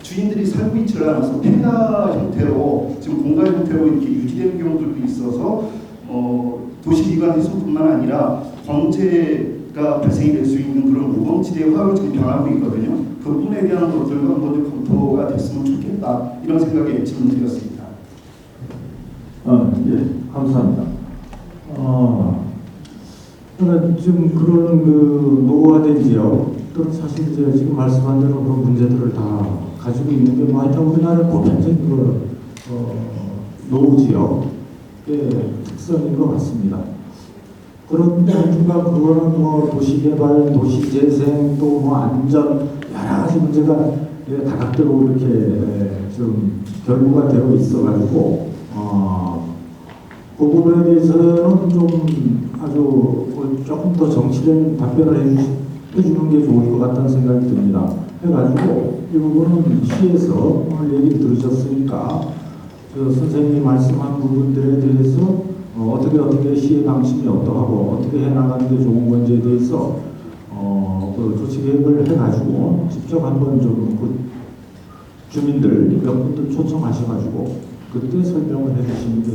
주인들이 살고 있지를 않아서 폐가 형태로 지금 공간 형태로 이렇게 유지되는 경우들도 있어서 도시기관에서뿐만 아니라 범죄가 발생이 될 수 있는 그런 모범지대화로 지금 변하고 있거든요. 그 부분에 대한 것들과 모두 검토가 됐으면 좋겠다 이런 생각에 질문드렸습니다. 예, 감사합니다. 그러니까 지금 그런 노후화된 지역들은 사실 이제 지금 말씀한 대로 그런 문제들을 다 가지고 있는데 뭐 하여튼 우리나라 보편적인 노후 지역의 특성인 것 같습니다. 그런데 하여튼간 그거는 뭐 도시개발, 도시재생 또 뭐 안전 여러 가지 문제가 다각도로 이렇게 좀 결부가 되어 있어가지고 그 부분에 대해서는 좀 아주 조금 더 정치적인 답변을 해주는 게 좋을 것 같다는 생각이 듭니다. 해가지고 이 부분은 시에서 오늘 얘기를 들으셨으니까 저 선생님이 말씀한 부분들에 대해서 어떻게 시의 방침이 어떠하고 어떻게 해나가는 게 좋은 건지에 대해서 그 조치 계획을 해가지고 직접 한번 좀 그 주민들 몇 분들 초청하셔가지고 그때 설명을 해주시는 게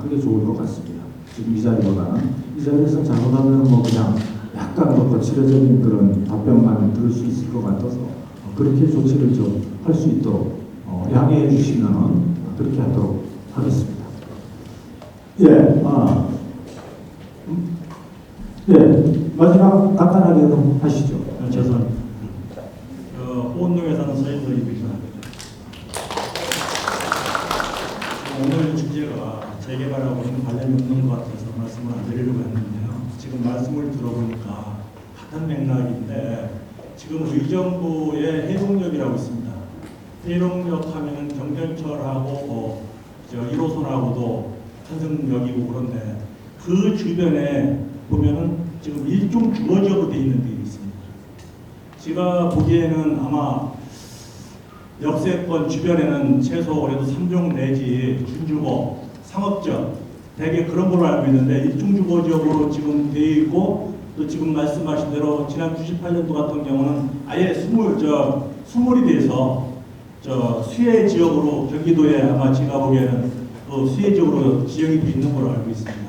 그게 좋을 것 같습니다. 지금 이 자리보다는 이 자리에서 잘못하면 뭐 그냥 약간 더 거칠어진 그런 답변만 들을 수 있을 것 같아서 그렇게 조치를 좀 할 수 있도록 양해해 주시면 그렇게 하도록 하겠습니다. 예, 마지막 간단하게 좀 하시죠. 죄송합니다. 호원동에 사는 서인동입니다. 오늘 주제가 재개발하고 관련이 없는 것 같아서 말씀을 안 드리려고 했는데요. 지금 말씀을 들어보니까 같은 맥락인데 지금 의정부의 해동역이라고 있습니다. 해동역 하면은 경전철하고 1호선하고도 환승역이고 그런데 그 주변에 보면은 지금 일종 주거지역으로 되어 있는 데가 있습니다. 제가 보기에는 아마 역세권 주변에는 최소 그래도 3종 내지 준주거, 상업지역 대개 그런 걸로 알고 있는데 일종주거지역으로 지금 되어 있고 또 지금 말씀하신 대로 지난 98년도 같은 경우는 아예 수물이 돼서 수해 지역으로 경기도에 아마 제가 보기에는 수해 지역으로 지정이 되어 있는 걸로 알고 있습니다.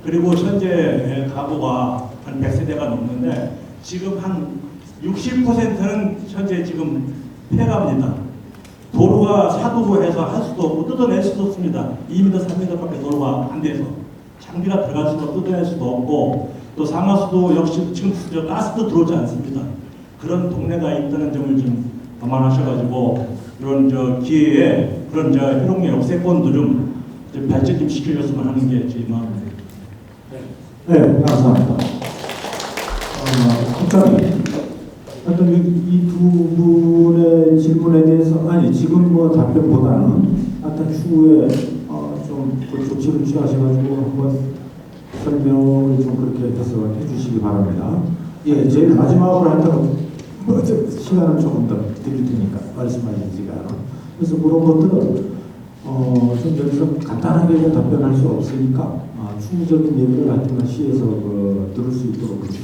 그리고 현재 가구가 한 100세대가 넘는데 지금 한 60%는 현재 지금 폐가입니다. 도로가 사도구해서 할 수도 없고 뜯어낼 수도 없습니다. 2m, 3m밖에 도로가 안 돼서 장비가 들어갈 수도 없고 뜯어낼 수도 없고 또 상하수도 역시 지금 가스도 들어오지 않습니다. 그런 동네가 있다는 점을 좀 감안하셔가지고 이런 기회에 그런 희롱의 역세권도 좀 발전 좀 시켜줬으면 하는 게 제 마음입니다. 네, 감사합니다. 국장님, 하여튼 이 두 분의 질문에 대해서 지금 뭐 답변보다는 하여튼 추후에 좀 그 조치를 취하셔가지고 한번 설명을 좀 그렇게 해서 해주시기 바랍니다. 예, 제일 마지막으로 하여튼 시간을 조금 더 드릴 테니까 말씀하시지가 않아. 그래서 그런 것들은 좀 여기서 간단하게 답변할 수 없으니까 충분적인 얘기를 하여튼 시에서 들을 수 있도록 그렇게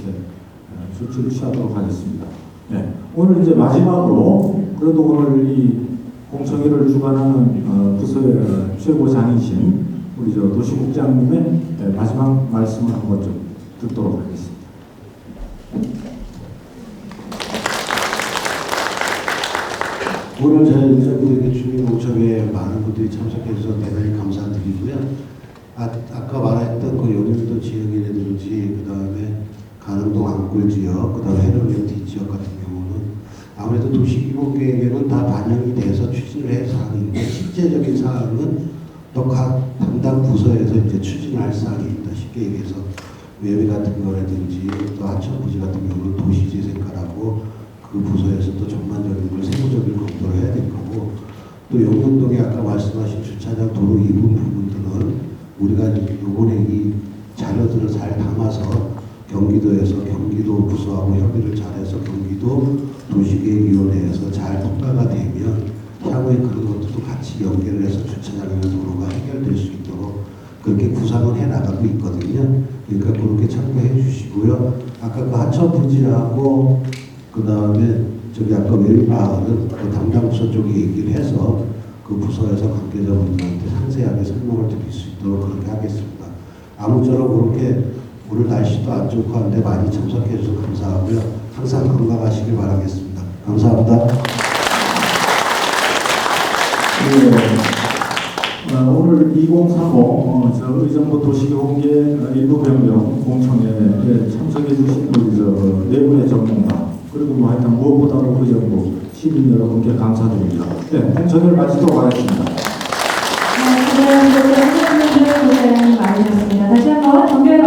조치를 취하도록 하겠습니다. 네. 오늘 이제 마지막으로 그래도 오늘 이 공청회를 주관하는 부서의 최고장이신 우리 도시국장님의 마지막 말씀을 한번 좀 듣도록 하겠습니다. 오늘 저희 의정부의 주민공청회에 많은 분들이 참석해주셔서 대단히 감사드리고요. 아까 말했던 그 용인도 지역이라든지 그 다음에 가능동 안골 지역, 그 다음에 해령역 뒷지역 같은 경우는 아무래도 도시기본계획에는 다 반영이 돼서 추진을 할 사항인데 실제적인 사항은 또 각 담당 부서에서 이제 추진할 사항입니다. 쉽게 얘기해서 외비 같은 거라든지 또 하천부지 같은 경우는 도시재생과라고 그 부서에서 또 전반적인 걸 세부적인 검토를 해야 될 거고 또 용현동에 아까 말씀하신 주차장 도로 이분 부분들은 우리가 요번에 이 자료들을 잘 담아서 경기도에서 경기도 부서하고 협의를 잘해서 경기도 도시계획위원회에서 잘 통과가 되면 향후에 그런 것들도 같이 연결을 해서 주차장이나 도로가 해결될 수 있도록 그렇게 구상을 해 나가고 있거든요. 그러니까 그렇게 참고해 주시고요. 아까 그 하천부지하고 그 다음에 아까 웰마을은 그 담당 부서 쪽에 얘기를 해서 그 부서에서 관계자분들한테 상세하게 설명을 드릴 수 있도록 그렇게 하겠습니다. 아무쪼록 그렇게 오늘 날씨도 안 좋고 한데 많이 참석해 주셔서 감사하고요. 항상 건강하시길 바라겠습니다. 감사합니다. 네, 오늘 2035 의정부 도시계획 일부 변경 공청회에 참석해 주신 우리 네 분의 전문가 그리고 뭐 하여튼 무엇보다도 의정부 시민 여러분께 감사드립니다. 네, 공청회를 마치도록 하겠습니다. 네, 고생 많으셨습니다. 다시 한번 정교회